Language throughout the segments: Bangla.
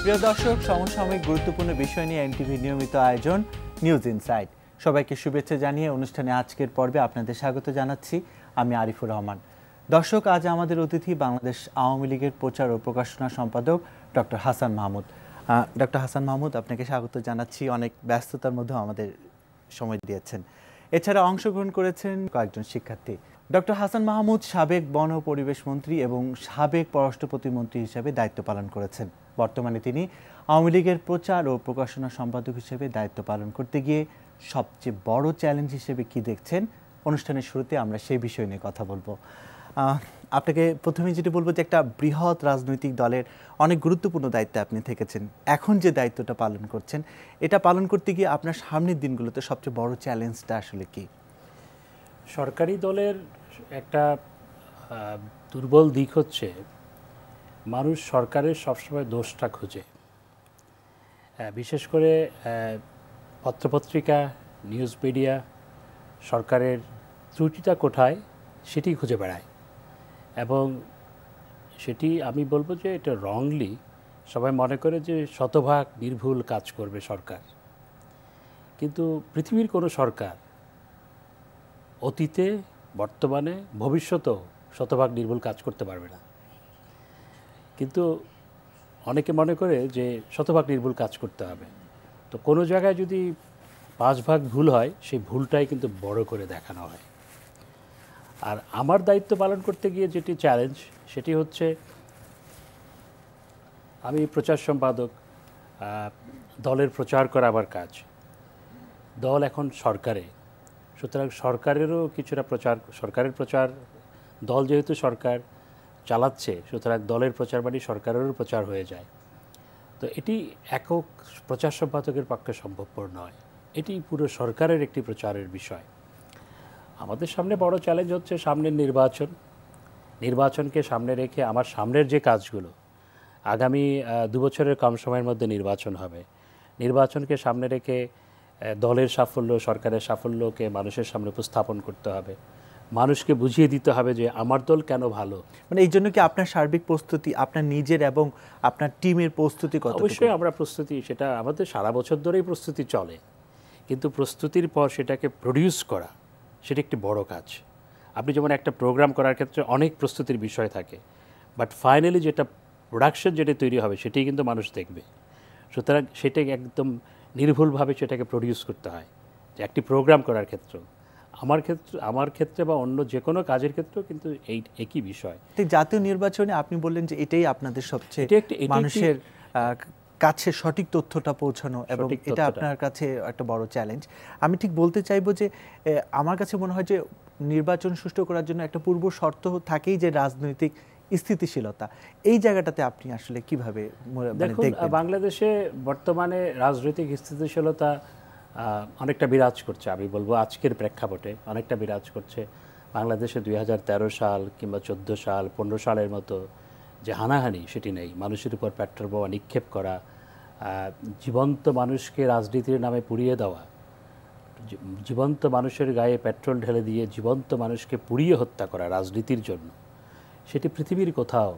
প্রিয় দর্শক, সমসাময়িক গুরুত্বপূর্ণ বিষয় নিয়ে এনটিভি নিয়মিত আয়োজন নিউজ ইনসাইট। সবাইকে শুভেচ্ছা জানিয়ে অনুষ্ঠানে আজকের পর্বে আপনাদের স্বাগত জানাচ্ছি আমি আরিফুর রহমান। দর্শক, আজ আমাদের অতিথি বাংলাদেশ আওয়ামী লীগের প্রচার ও প্রকাশনা সম্পাদক ডক্টর হাসান মাহমুদ। ডক্টর হাসান মাহমুদ, আপনাকে স্বাগত জানাচ্ছি। অনেক ব্যস্ততার মধ্যেও আমাদের সময় দিয়েছেন। এছাড়া অংশগ্রহণ করেছেন কয়েকজন শিক্ষার্থী। ডক্টর হাসান মাহমুদ সাবেক বন ও পরিবেশ মন্ত্রী এবং সাবেক পররাষ্ট্র প্রতিমন্ত্রী হিসেবে দায়িত্ব পালন করেছেন। বর্তমানে তিনি আওয়ামী লীগের প্রচার ও প্রকাশনা সম্পাদক হিসেবে দায়িত্ব পালন করতে গিয়ে সবচেয়ে বড় চ্যালেঞ্জ হিসেবে কি দেখছেন, অনুষ্ঠানের শুরুতে আমরা সেই বিষয় নিয়ে কথা বলবো। আপনাকে প্রথমে যেটি বলবো যে একটা বৃহৎ রাজনৈতিক দলের অনেক গুরুত্বপূর্ণ দায়িত্বে আপনি থেকেছেন। এখন যে দায়িত্বটা পালন করছেন, এটা পালন করতে গিয়ে আপনার সামনের দিনগুলোতে সবচেয়ে বড় চ্যালেঞ্জটা আসলে কি? সরকারি দলের একটা দুর্বল দিক হচ্ছে মানুষ সরকারের সবসময় দোষটা খোঁজে। বিশেষ করে পত্রপত্রিকা, নিউজ মিডিয়া সরকারের ত্রুটিটা কোথায় সেটি খুঁজে বেড়ায়, এবং সেটি আমি বলবো যে এটা রংলি সবাই মনে করে যে শতভাগ নির্ভুল কাজ করবে সরকার। কিন্তু পৃথিবীর কোনো সরকার অতীতে, বর্তমানে, ভবিষ্যতেও শতভাগ নির্ভুল কাজ করতে পারবে না। কিন্তু অনেকে মনে করে যে শতভাগ নির্ভুল কাজ করতে হবে। তো কোনো জায়গায় যদি 5 ভাগ ভুল হয়, সেই ভুলটাই কিন্তু বড় করে দেখানো হয়। আর আমার দায়িত্ব পালন করতে গিয়ে যেটি চ্যালেঞ্জ, সেটি হচ্ছে আমি প্রচার সম্পাদক, দলের প্রচার করা আমার কাজ। দল এখন সরকারে, সুতরাং সরকারেরও কিছুটা প্রচার, সরকারের প্রচার, দল যেহেতু সরকার চালাচ্ছে, সুতরাং দলের প্রচার মানে সরকারেরও প্রচার হয়ে যায়। তো এটি একক প্রচার সম্পাদকের পক্ষে সম্ভবপর নয়, এটি পুরো সরকারের একটি প্রচারের বিষয়। আমাদের সামনে বড় চ্যালেঞ্জ হচ্ছে সামনের নির্বাচন। নির্বাচনকে সামনে রেখে আমার সামনের যে কাজগুলো, আগামী 2 বছরের কম সময়ের মধ্যে নির্বাচন হবে। নির্বাচনকে সামনে রেখে দলের সাফল্য, সরকারের সাফল্যকে মানুষের সামনে উপস্থাপন করতে হবে। মানুষকে বুঝিয়ে দিতে হবে যে আমার দল কেন ভালো। মানে এই জন্য কি আপনার সার্বিক প্রস্তুতি, আপনার নিজের এবং আপনার টিমের প্রস্তুতি কত? অবশ্যই আমরা প্রস্তুতি, সেটা আমাদের সারা বছর ধরেই প্রস্তুতি চলে, কিন্তু প্রস্তুতির পর সেটাকে প্রডিউস করা, সেটা একটি বড় কাজ। আপনি যেমন একটা প্রোগ্রাম করার ক্ষেত্রে অনেক প্রস্তুতির বিষয় থাকে, বাট ফাইনালি যেটা প্রোডাকশন যেটা তৈরি হবে সেটাই কিন্তু মানুষ দেখবে। সুতরাং সেটাকে একদম নির্ভুলভাবে সেটাকে প্রডিউস করতে হয়। যে একটি প্রোগ্রাম করার ক্ষেত্রে, আমার ক্ষেত্রে বা অন্য যে কোনো কাজের ক্ষেত্রেও কিন্তু এই একই বিষয়। জাতীয় নির্বাচনে আপনি বললেন যে এটাই আপনাদের সবচেয়ে মানুষের কাছে সঠিক তথ্যটা পৌঁছানো, এবং এটা আপনার কাছে একটা বড় চ্যালেঞ্জ। আমি ঠিক বলতে চাইবো যে আমার কাছে মনে হয় যে নির্বাচন সুষ্ঠু করার জন্য একটা পূর্ব শর্ত থাকেই যে রাজনৈতিক স্থিতিশীলতা। এই জায়গাটাতে আপনি আসলে কিভাবে দেখুন, বাংলাদেশে বর্তমানে রাজনৈতিক স্থিতিশীলতা অনেকটা বিরাজ করছে। আমি বলবো আজকের প্রেক্ষাপটে অনেকটা বিরাজ করছে। বাংলাদেশে 2013 সাল কিংবা 14 সাল, 15 সালের মতো যে হানাহানি, সেটি নেই। মানুষের উপর পেট্রোল বোমা নিক্ষেপ করা, জীবন্ত মানুষকে রাজনীতির নামে পুড়িয়ে দেওয়া, জীবন্ত মানুষের গায়ে পেট্রোল ঢেলে দিয়ে জীবন্ত মানুষকে পুড়িয়ে হত্যা করা রাজনীতির জন্য, সেটি পৃথিবীর কোথাও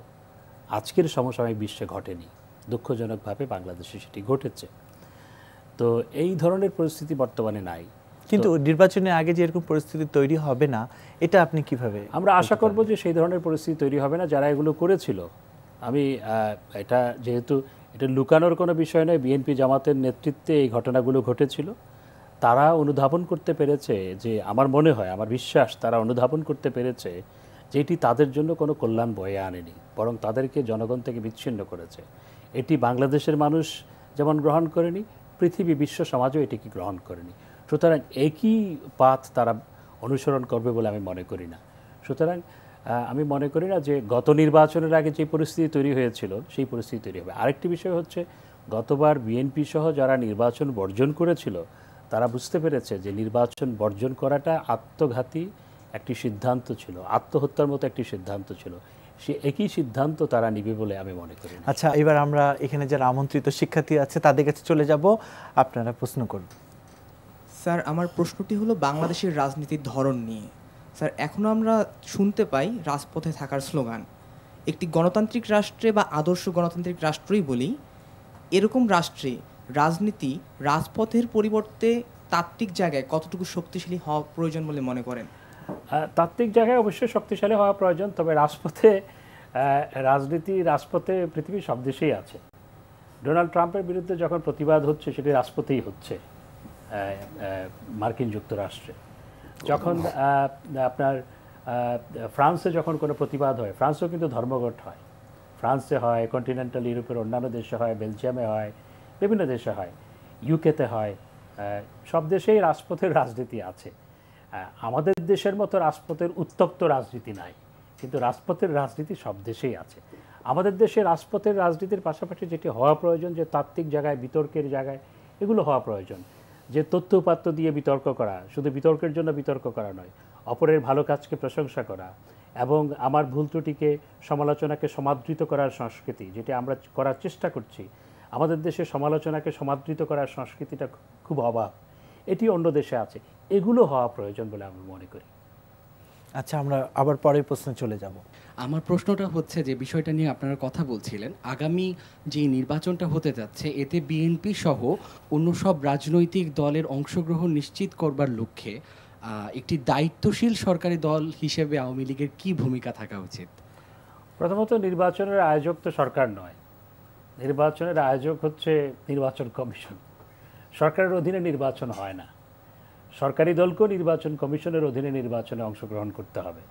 আজকের সমসাময়িক বিশ্বে ঘটেনি। দুঃখজনকভাবে বাংলাদেশে সেটি ঘটেছে। তো এই ধরনের পরিস্থিতি বর্তমানে নাই। কিন্তু নির্বাচনের আগে যে এরকম পরিস্থিতি তৈরি হবে না, এটা আপনি কিভাবে? আমরা আশা করব যে সেই ধরনের পরিস্থিতি তৈরি হবে না। যারা এগুলো করেছিল, আমি এটা যেহেতু এটা লুকানোর কোনো বিষয় নয়, বিএনপি জামাতের নেতৃত্বে এই ঘটনাগুলো ঘটেছিল। তারা অনুধাবন করতে পেরেছে যে, আমার মনে হয়, আমার বিশ্বাস, তারা অনুধাবন করতে পেরেছে যে এটি তাদের জন্য কোনো কল্যাণ বয়ে আনেনি, বরং তাদেরকে জনগণ থেকে বিচ্ছিন্ন করেছে। এটি বাংলাদেশের মানুষ যেমন গ্রহণ করেনি, পৃথিবী, বিশ্ব সমাজও এটিকে গ্রহণ করেনি। সুতরাং একই পাথ তারা অনুসরণ করবে বলে আমি মনে করি না। সুতরাং আমি মনে করি না যে গত নির্বাচনের আগে যে পরিস্থিতি তৈরি হয়েছিল সেই পরিস্থিতি তৈরি হবে। আরেকটি বিষয় হচ্ছে, গতবার বিএনপি সহ যারা নির্বাচন বর্জন করেছিল, তারা বুঝতে পেরেছে যে নির্বাচন বর্জন করাটা আত্মঘাতী একটি সিদ্ধান্ত ছিল, আত্মহত্যার মতো একটি সিদ্ধান্ত ছিল। সে একই সিদ্ধান্ত তারা নিবে বলে আমি মনে করি। আচ্ছা, এবার আমরা এখানে যারা আমন্ত্রিত শিক্ষার্থী আছে তাদের কাছে চলে যাব, আপনারা প্রশ্ন করুন। স্যার, আমার প্রশ্নটি হলো বাংলাদেশের রাজনীতির ধরন নিয়ে। স্যার, এখনও আমরা শুনতে পাই রাজপথে থাকার স্লোগান। একটি গণতান্ত্রিক রাষ্ট্রে বা আদর্শ গণতান্ত্রিক রাষ্ট্রই বলি, এরকম রাষ্ট্রে রাজনীতি রাজপথের পরিবর্তে তাত্ত্বিক জায়গায় কতটুকু শক্তিশালী হওয়া প্রয়োজন বলে মনে করেন? তাত্ত্বিক জায়গায় অবশ্যই শক্তিশালী হওয়া প্রয়োজন, তবে রাজপথে পৃথিবীর সব দেশেই আছে। ডোনাল্ড ট্রাম্পের বিরুদ্ধে যখন প্রতিবাদ হচ্ছে সেটি রাজপথেই হচ্ছে মার্কিন যুক্তরাষ্ট্রে। যখন আপনার ফ্রান্সে যখন কোনো প্রতিবাদ হয়, ফ্রান্সেও কিন্তু ধর্মঘট হয়, ফ্রান্সে হয়, কন্টিনেন্টাল ইউরোপের অন্যান্য দেশে হয়, বেলজিয়ামে হয়, বিভিন্ন দেশে হয়, ইউকেতে হয়, সব দেশেই রাজপথের রাজনীতি আছে। আমাদের দেশের মতো রাজপথের উত্তপ্ত রাজনীতি নাই, কিন্তু রাজপথের রাজনীতি সব দেশেই আছে। আমাদের দেশে রাজপথের রাজনীতির পাশাপাশি যেটি হওয়া প্রয়োজন, যে তাত্ত্বিক জায়গায়, বিতর্কের জায়গায় এগুলো হওয়া প্রয়োজন। যে তথ্য উপাত্ত দিয়ে বিতর্ক করা, শুধু বিতর্কের জন্য বিতর্ক করা নয়, অপরের ভালো কাজকে প্রশংসা করা এবং আমার ভুল ত্রুটিকে, সমালোচনাকে সমাদৃত করার সংস্কৃতি, যেটি আমরা করার চেষ্টা করছি। আমাদের দেশে সমালোচনাকে সমাদৃত করার সংস্কৃতিটা খুব অভাব, এটি অন্য দেশে আছে। এগুলো হওয়া প্রয়োজন বলে আমি মনে করি। আচ্ছা, আমরা আবার পরের প্রশ্নে চলে যাব। আমার প্রশ্নটা হচ্ছে যে বিষয়টা নিয়ে আপনারা কথা বলছিলেন, আগামী যে নির্বাচনটা হতে যাচ্ছে এতে বিএনপি সহ অন্য সব রাজনৈতিক দলের অংশগ্রহণ নিশ্চিত করবার লক্ষ্যে একটি দায়িত্বশীল সরকারি দল হিসেবে আওয়ামী লীগের কী ভূমিকা থাকা উচিত? প্রথমত, নির্বাচনের আয়োজক তো সরকার নয়, নির্বাচনের আয়োজক হচ্ছে নির্বাচন কমিশন। সরকারের অধীনে নির্বাচন হয় না, সরকারি দলকেও নির্বাচন কমিশনের অধীনে নির্বাচনে অংশগ্রহণ করতে হবে।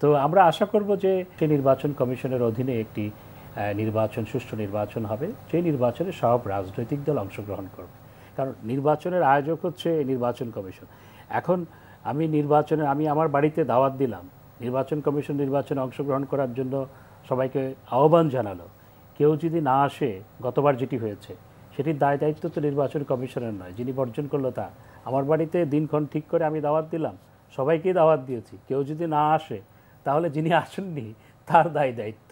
তো আমরা আশা করব যে সেই নির্বাচন কমিশনের অধীনে একটি সুষ্ঠু নির্বাচন হবে, সেই নির্বাচনে সব রাজনৈতিক দল অংশগ্রহণ করবে, কারণ নির্বাচনের আয়োজক হচ্ছে নির্বাচন কমিশন। এখন আমি আমার বাড়িতে দাওয়াত দিলাম, নির্বাচন কমিশন নির্বাচনে অংশগ্রহণ করার জন্য সবাইকে আহ্বান জানালো, কেউ যদি না আসে, গতবার যেটি হয়েছে, সেটির দায়িত্ব তো নির্বাচন কমিশনের নয়, যিনি বর্জন করলো তা। আমার বাড়িতে দিনক্ষণ ঠিক করে আমি দাওয়াত দিলাম, সবাইকেই দাওয়াত দিয়েছি, কেউ যদি না আসে তাহলে যিনি আসেননি তার দায়িত্ব,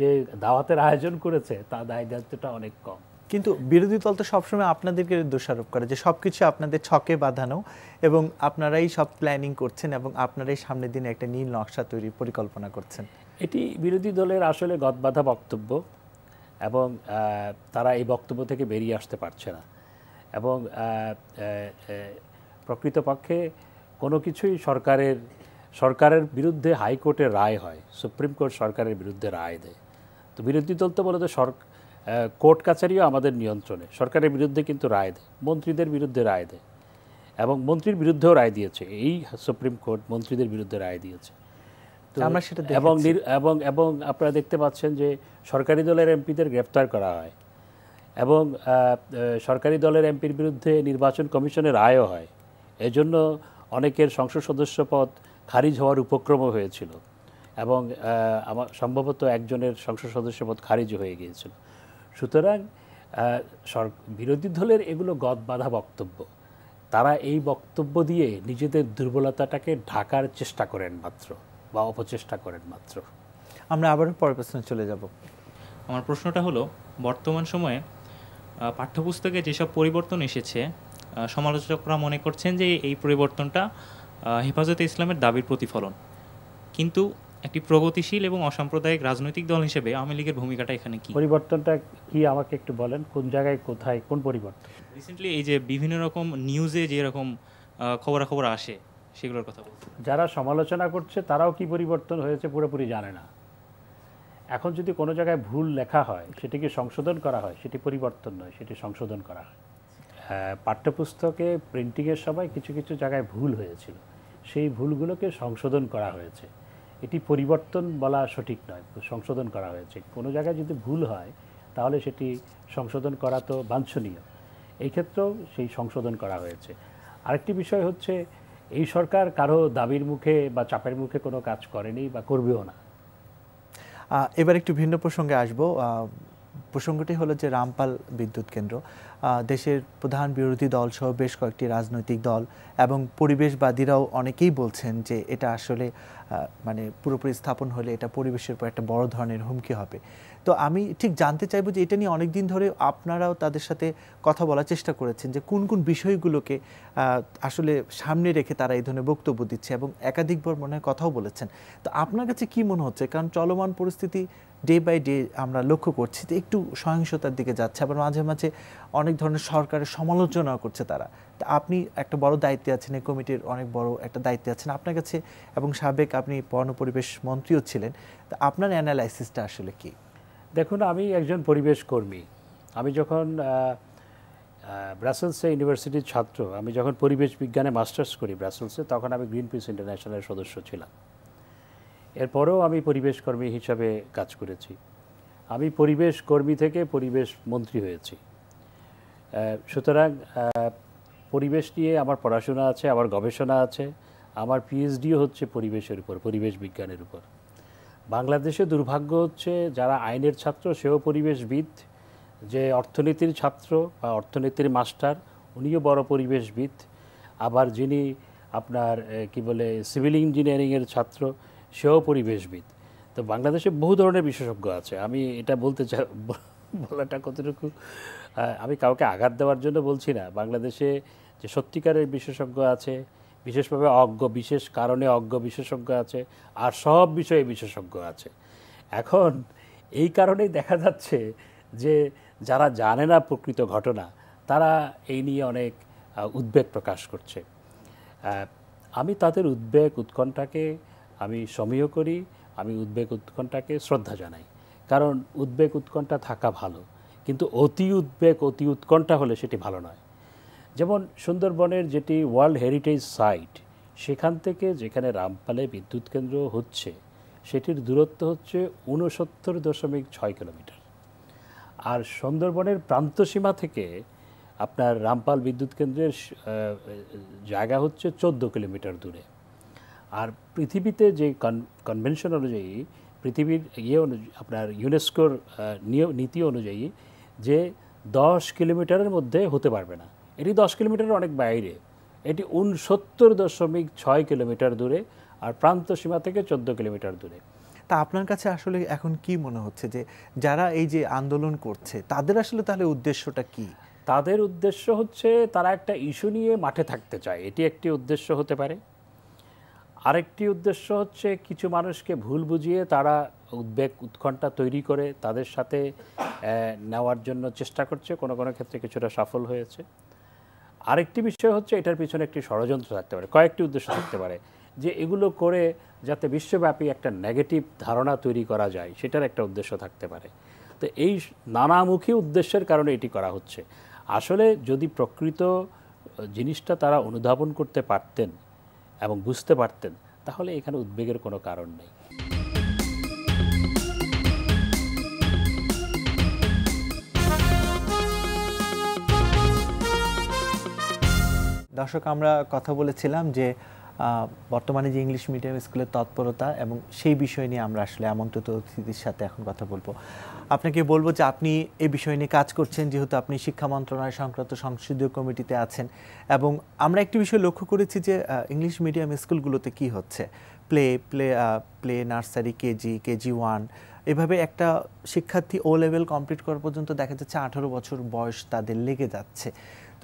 যে দাওয়াতের আয়োজন করেছে তার দায়িত্বটা অনেক কম। কিন্তু বিরোধী দল তো সবসময় আপনাদেরকে দোষারোপ করে যে সবকিছু আপনাদের ছকে বাঁধানো এবং আপনারাই সব প্ল্যানিং করছেন এবং আপনারাই সামনের দিনে একটা নীল নকশা তৈরির পরিকল্পনা করছেন। এটি বিরোধী দলের আসলে গদবাঁধা বক্তব্য এবং তারা এই বক্তব্য থেকে বেরিয়ে আসতে পারছে না। এবং প্রকৃতপক্ষে কোনো কিছুই সরকারের বিরুদ্ধে হাইকোর্টের রায় হয়, সুপ্রিম কোর্ট সরকারের বিরুদ্ধে রায় দেয়। তো বিরোধী দল তো বলতে কোর্ট কাছারিও আমাদের নিয়ন্ত্রণে, সরকারের বিরুদ্ধে কিন্তু রায় দেয়, মন্ত্রীদের বিরুদ্ধে রায় দেয় এবং মন্ত্রীর বিরুদ্ধেও রায় দিয়েছে, এই সুপ্রিম কোর্ট মন্ত্রীদের বিরুদ্ধে রায় দিয়েছে। আমরা সেটা এবং আপনারা দেখতে পাচ্ছেন যে সরকারি দলের এমপিদের গ্রেপ্তার করা হয় এবং সরকারি দলের এমপির বিরুদ্ধে নির্বাচন কমিশনের রায়ও হয়। এজন্য অনেকের সংসদ সদস্য পদ খারিজ হওয়ার উপক্রমও হয়েছিল এবং আমার সম্ভবত একজনের সংসদ সদস্য পদ খারিজ হয়ে গিয়েছিল। সুতরাং বিরোধী দলের এগুলো গদবাঁধা বক্তব্য, তারা এই বক্তব্য দিয়ে নিজেদের দুর্বলতাটাকে ঢাকার চেষ্টা করেন মাত্র, বা অপচেষ্টা করেন মাত্র। আমরা আবারও পরের প্রশ্নে চলে যাব। আমার প্রশ্নটা হলো, বর্তমান সময়ে পাঠ্যপুস্তকে যেসব পরিবর্তন এসেছে, সমালোচকরা মনে করছেন যে এই পরিবর্তনটা হেফাজতে ইসলামের দাবির প্রতিফলন, কিন্তু একটি প্রগতিশীল এবং অসাম্প্রদায়িক রাজনৈতিক দল হিসেবে আওয়ামী লীগের ভূমিকাটা এখানে কি? পরিবর্তনটা কি আমাকে একটু বলেন, কোন জায়গায়, কোথায়, কোন পরিবর্তন? রিসেন্টলি এই যে বিভিন্ন রকম নিউজে যে রকম খবরাখবর আসে সেগুলোর কথা বলছি। যারা সমালোচনা করছে তারাও কি পরিবর্তন হয়েছে পুরোপুরি জানে না। এখন যদি কোনো জায়গায় ভুল লেখা হয়, সেটিকে সংশোধন করা হয়, সেটি পরিবর্তন নয়, সেটি সংশোধন করা হয়। পাঠ্যপুস্তকে প্রিন্টিংয়ের সময় কিছু কিছু জায়গায় ভুল হয়েছিল, সেই ভুলগুলোকে সংশোধন করা হয়েছে। এটি পরিবর্তন বলা সঠিক নয়, সংশোধন করা হয়েছে। কোনো জায়গায় যদি ভুল হয় তাহলে সেটি সংশোধন করা তো বাঞ্ছনীয়, এই ক্ষেত্রেও সেই সংশোধন করা হয়েছে। আরেকটি বিষয় হচ্ছে, এই সরকার কারো দাবির মুখে বা চাপের মুখে কোনো কাজ করেনি বা করবেও না। এবার একটু ভিন্ন প্রসঙ্গে আসব। প্রসঙ্গটি হলো যে রামপাল বিদ্যুৎ কেন্দ্র, দেশের প্রধান বিরোধী দল সহ বেশ কয়েকটি রাজনৈতিক দল এবং পরিবেশবাদীরাও অনেকেই বলছেন যে এটা আসলে মানে পুরোপুরি স্থাপন হলে এটা পরিবেশের উপর একটা বড় ধরনের হুমকি হবে। তো আমি ঠিক জানতে চাইবো যে এটা নিয়ে অনেক দিন ধরে আপনারাও তাদের সাথে কথা বলার চেষ্টা করেছেন যে কোন কোন বিষয়গুলোকে আসলে সামনে রেখে তারা এই ধরনের বক্তব্য দিচ্ছে এবং একাধিকবার মনে হয় কথাও বলেছেন। তো আপনার কাছে কি মনে হচ্ছে, কারণ চলমান পরিস্থিতি ডে বাই ডে আমরা লক্ষ্য করছি, তো একটু সহিংসতার দিকে যাচ্ছে, আবার মাঝে মাঝে অনেক ধরনের সরকারের সমালোচনা করছে তারা। তা আপনি একটা বড় দায়িত্বে আছেন, এই কমিটির অনেক বড় একটা দায়িত্বে আছেন আপনার কাছে, এবং সাবেক আপনি বন পরিবেশ মন্ত্রীও ছিলেন, তা আপনার অ্যানালাইসিসটা আসলে কি? দেখুন, আমি একজন পরিবেশ কর্মী। আমি যখন ব্রাসেলসে ইউনিভার্সিটির ছাত্র, আমি যখন পরিবেশ বিজ্ঞানে মাস্টার্স করি ব্রাসেলসে, তখন আমি গ্রিন পিস ইন্টারন্যাশনালের সদস্য ছিলাম। এরপরেও আমি পরিবেশ কর্মী হিসাবে কাজ করেছি। আমি পরিবেশ কর্মী থেকে পরিবেশ মন্ত্রী হয়েছি। সুতরাং পরিবেশ নিয়ে আমার পড়াশোনা আছে, আমার গবেষণা আছে, আমার পিএইচডিও হচ্ছে পরিবেশের উপর, পরিবেশ বিজ্ঞানের উপর। বাংলাদেশে দুর্ভাগ্য হচ্ছে যারা আইনের ছাত্র সেও পরিবেশবিদ, যে অর্থনীতির ছাত্র বা অর্থনীতির মাস্টার উনিও বড় পরিবেশবিদ, আবার যিনি আপনার কি বলে সিভিল ইঞ্জিনিয়ারিংয়ের ছাত্র সেও পরিবেশবিদ। তো বাংলাদেশে বহু ধরনের বিশেষজ্ঞ আছে। আমি এটা বলতে চাই, বলাটা কতটুকু আমি কাউকে আঘাত দেওয়ার জন্য বলছি না। বাংলাদেশে যে সত্যিকারের বিশেষজ্ঞ আছে, বিশেষভাবে অজ্ঞ, বিশেষ কারণে অজ্ঞ বিশেষজ্ঞ আছে, আর সব বিষয়ে বিশেষজ্ঞ আছে। এখন এই কারণেই দেখা যাচ্ছে যে যারা জানে না প্রকৃত ঘটনা তারা এই নিয়ে অনেক উদ্বেগ প্রকাশ করছে। আমি তাদের উদ্বেগ উৎকণ্ঠাকে আমি সমীহ করি, আমি উদ্বেগ উৎকণ্ঠাকে শ্রদ্ধা জানাই, কারণ উদ্বেগ উৎকণ্ঠা থাকা ভালো, কিন্তু অতি উদ্বেগ অতি উৎকণ্ঠা হলে সেটি ভালো নয়। যেমন সুন্দরবনের যেটি ওয়ার্ল্ড হেরিটেজ সাইট, সেখান থেকে যেখানে রামপালে বিদ্যুৎ কেন্দ্র হচ্ছে সেটির দূরত্ব হচ্ছে 69.6 কিলোমিটার, আর সুন্দরবনের প্রান্তসীমা থেকে আপনার রামপাল বিদ্যুৎ কেন্দ্রের জায়গা হচ্ছে 14 কিলোমিটার দূরে। আর পৃথিবীতে যে কনভেনশন অনুযায়ী, পৃথিবীর আপনার ইউনেস্কোর নীতি অনুযায়ী যে 10 কিলোমিটারের মধ্যে হতে পারবে না, এটি 10 কিলোমিটারের অনেক বাইরে, এটি 69.6 কিলোমিটার দূরে, আর প্রান্ত সীমা থেকে 14 কিলোমিটার দূরে। তা আপনার কাছে আসলে এখন কি মনে হচ্ছে যে যারা এই যে আন্দোলন করছে তাদের আসলে তাহলে উদ্দেশ্যটা কি? তাদের উদ্দেশ্য হচ্ছে তারা একটা ইস্যু নিয়ে মাঠে থাকতে চায়, এটি একটি উদ্দেশ্য হতে পারে। আরেকটি উদ্দেশ্য হচ্ছে কিছু মানুষকে ভুল বুঝিয়ে তারা উদ্বেগ উৎকণ্ঠা তৈরি করে তাদের সাথে নেওয়ার জন্য চেষ্টা করছে, কোনো কোনো ক্ষেত্রে কিছুটা সফল হয়েছে। আরেকটি বিষয় হচ্ছে এটার পিছনে একটি ষড়যন্ত্র থাকতে পারে, কয়েকটি উদ্দেশ্য থাকতে পারে, যে এগুলো করে যাতে বিশ্বব্যাপী একটা নেগেটিভ ধারণা তৈরি করা যায় সেটার একটা উদ্দেশ্য থাকতে পারে। তো এই নানামুখী উদ্দেশ্যের কারণে এটি করা হচ্ছে। আসলে যদি প্রকৃত জিনিসটা তারা অনুধাবন করতে পারতেন এবং বুঝতে পারতেন তাহলে এখানে উদ্বেগের কোনো কারণ নেই। দর্শক, আমরা কথা বলেছিলাম যে বর্তমানে যে ইংলিশ মিডিয়াম স্কুলের তৎপরতা এবং সেই বিষয় নিয়ে আমরা আসলে আমন্ত্রিত অতিথির সাথে এখন কথা বলবো। আপনাকে বলবো যে আপনি এই বিষয় নিয়ে কাজ করছেন, যেহেতু আপনি শিক্ষা মন্ত্রণালয় সংক্রান্ত সংসদীয় কমিটিতে আছেন, এবং আমরা একটি বিষয় লক্ষ্য করেছি যে ইংলিশ মিডিয়াম স্কুলগুলোতে কি হচ্ছে, প্লে নার্সারি, কেজি 1, এভাবে একটা শিক্ষার্থী ও লেভেল কমপ্লিট করা পর্যন্ত দেখা যাচ্ছে 18 বছর বয়স তাদের লেগে যাচ্ছে।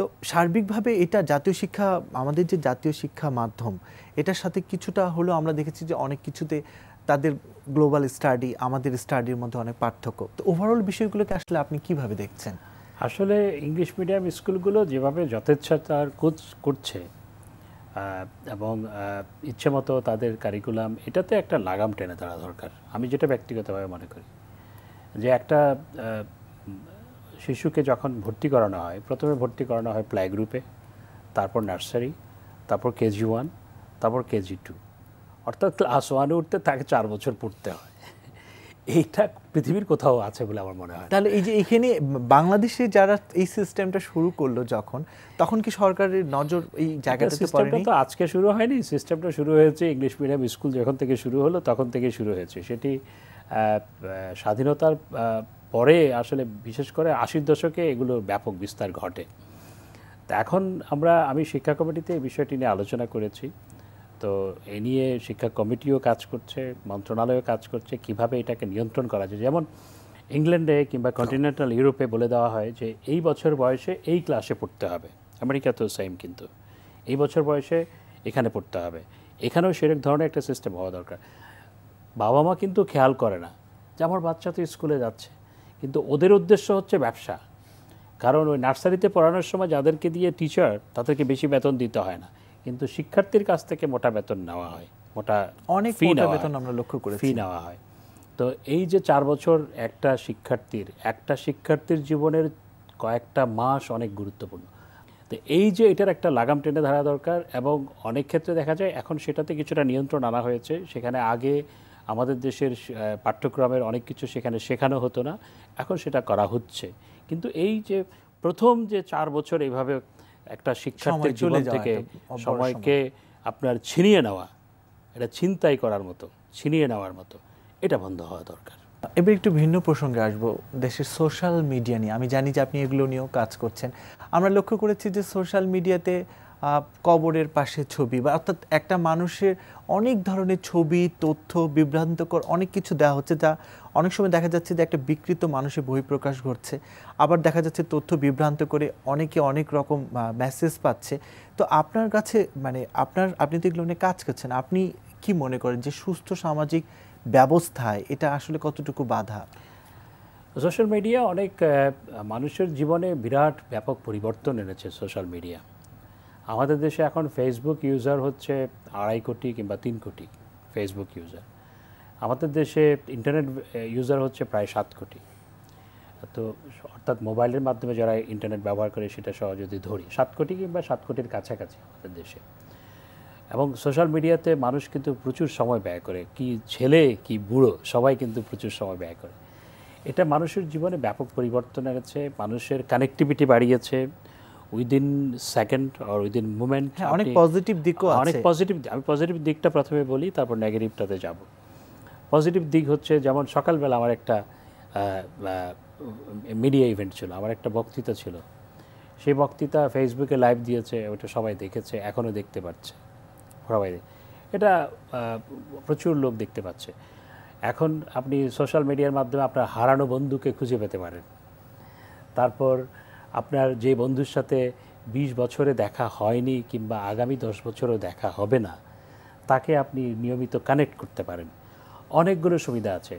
তো সার্বিকভাবে এটা জাতীয় শিক্ষা, আমাদের যে জাতীয় শিক্ষা মাধ্যম, এটার সাথে কিছুটা হলেও আমরা দেখেছি যে অনেক কিছুতে তাদের গ্লোবাল স্টাডি আমাদের স্টাডির মধ্যে অনেক পার্থক্য। তো ওভারঅল বিষয়গুলোকে আসলে আপনি কিভাবে দেখছেন? আসলে ইংলিশ মিডিয়াম স্কুলগুলো যেভাবে যথেচ্ছতার করছে এবং ইচ্ছে মতো তাদের কারিকুলাম, এটাতে একটা লাগাম টেনে দেওয়া দরকার। আমি যেটা ব্যক্তিগতভাবে মনে করি যে একটা শিশুকে যখন ভর্তি করানো হয়, প্রথমে ভর্তি করানো হয় প্লে গ্রুপে, তারপর নার্সারি, তারপর কেজি 1, তারপর কেজি 2, অর্থাৎ ক্লাস 1-এ উঠতে তাকে 4 বছর পড়তে হয়। এইটা পৃথিবীর কোথাও আছে বলে আমার মনে হয়। তাহলে এই যে এখানে বাংলাদেশে যারা এই সিস্টেমটা শুরু করলো তখন কি সরকারের নজর এই জায়গাটাতে পড়েনি? তো আজকে শুরু হয়নি, সিস্টেমটা শুরু হয়েছে ইংলিশ মিডিয়াম স্কুল যখন থেকে শুরু হলো তখন থেকে শুরু হয়েছে। সেটি স্বাধীনতার পরে আসলে বিশেষ করে 80-র দশকে এগুলোর ব্যাপক বিস্তার ঘটে। তো এখন আমি শিক্ষা কমিটিতে এই বিষয়টি নিয়ে আলোচনা করেছি। তো এ নিয়ে শিক্ষা কমিটিও কাজ করছে, মন্ত্রণালয়ও কাজ করছে কিভাবে এটাকে নিয়ন্ত্রণ করা যায়। যেমন ইংল্যান্ডে কিংবা কন্টিনেন্টাল ইউরোপে বলে দেওয়া হয় যে এই বছর বয়সে এই ক্লাসে পড়তে হবে। আমেরিকাতেও সেম, কিন্তু এই বছর বয়সে এখানে পড়তে হবে। এখানেও সেরকম ধরনের একটা সিস্টেম হওয়া দরকার। বাবা মা কিন্তু খেয়াল করে না যে আমার বাচ্চা তো স্কুলে যাচ্ছে, কিন্তু ওদের উদ্দেশ্য হচ্ছে ব্যবসা। কারণ ওই নার্সারিতে পড়ানোর সময় যাদেরকে দিয়ে টিচার, তাদেরকে বেশি বেতন দিতে হয় না, কিন্তু শিক্ষার্থীর কাছ থেকে মোটা বেতন নেওয়া হয়, মোটা অনেক ফি মোটা নেওয়া বেতন হয়, আমরা লক্ষ্য করেছি। ফি নেওয়া হয়। তো এই যে 4 বছর একটা শিক্ষার্থীর জীবনের কয়েকটা মাস অনেক গুরুত্বপূর্ণ। তো এই যে এটার একটা লাগাম টেনে ধরা দরকার, এবং অনেক ক্ষেত্রে দেখা যায় এখন সেটাতে কিছুটা নিয়ন্ত্রণ আনা হয়েছে। সেখানে আগে আমাদের দেশের পাঠ্যক্রমের অনেক কিছু সেখানে শেখানো হতো না, এখন সেটা করা হচ্ছে। কিন্তু এই যে প্রথম যে 4 বছর এইভাবে একটা শিক্ষার্থীর জীবন থেকে সময়কে আপনার ছিনিয়ে নেওয়া, এটা ছিনতাই করার মতো, ছিনিয়ে নেওয়ার মতো, এটা বন্ধ হওয়া দরকার। এবার একটু ভিন্ন প্রসঙ্গে আসবো, দেশের সোশ্যাল মিডিয়া নিয়ে। আমি জানি যে আপনি এগুলো নিয়েও কাজ করছেন। আমরা লক্ষ্য করেছি যে সোশ্যাল মিডিয়াতে কবরের পাশে ছবি, বা অর্থাৎ একটা মানুষের অনেক ধরনের ছবি, তথ্য, বিভ্রান্তকর অনেক কিছু দেওয়া হচ্ছে, যা অনেক সময় দেখা যাচ্ছে যে একটা বিকৃত মানুষের বহিঃপ্রকাশ ঘটছে। আবার দেখা যাচ্ছে তথ্য বিভ্রান্ত করে অনেকে অনেক রকম মেসেজ পাচ্ছে। তো আপনার কাছে মানে আপনি তো এগুলো নিয়ে কাজ করছেন, আপনি কি মনে করেন যে সুস্থ সামাজিক ব্যবস্থায় এটা আসলে কতটুকু বাধা? সোশ্যাল মিডিয়া অনেক মানুষের জীবনে বিরাট ব্যাপক পরিবর্তন এনেছে সোশ্যাল মিডিয়া। আমাদের দেশে এখন ফেসবুক ইউজার হচ্ছে 2.5 কোটি কিংবা 3 কোটি ফেসবুক ইউজার। আমাদের দেশে ইন্টারনেট ইউজার হচ্ছে প্রায় 7 কোটি। তো অর্থাৎ মোবাইলের মাধ্যমে যারা ইন্টারনেট ব্যবহার করে সেটা সহ যদি ধরি 7 কোটি কিংবা 7 কোটির কাছাকাছি আমাদের দেশে। এবং সোশ্যাল মিডিয়াতে মানুষ কিন্তু প্রচুর সময় ব্যয় করে, কি ছেলে কি বুড়ো সবাই কিন্তু প্রচুর সময় ব্যয় করে। এটা মানুষের জীবনে ব্যাপক পরিবর্তন এনেছে, মানুষের কানেক্টিভিটি বাড়িয়েছে উইদিন সেকেন্ড আর উইদিন মুমেন্ট। অনেক পজিটিভ দিকও আছে। অনেক পজিটিভ, আমি পজিটিভ দিকটা প্রথমে বলি, তারপর নেগেটিভটাতে যাব। পজিটিভ দিক হচ্ছে যেমন সকালবেলা আমার একটা মিডিয়া ইভেন্ট ছিল, আমার একটা বক্তৃতা ছিল। সেই বক্তৃতা ফেসবুকে লাইভ দিয়েছে, ওটা সবাই দেখেছে, এখনও দেখতে পাচ্ছে সবাই। এটা প্রচুর লোক দেখতে পাচ্ছে। এখন আপনি সোশ্যাল মিডিয়ার মাধ্যমে আপনার হারানো বন্ধুকে খুঁজে পেতে পারেন। তারপর আপনার যে বন্ধুর সাথে 20 বছরে দেখা হয়নি কিংবা আগামী 10 বছরও দেখা হবে না, তাকে আপনি নিয়মিত কানেক্ট করতে পারেন। অনেকগুলো সুবিধা আছে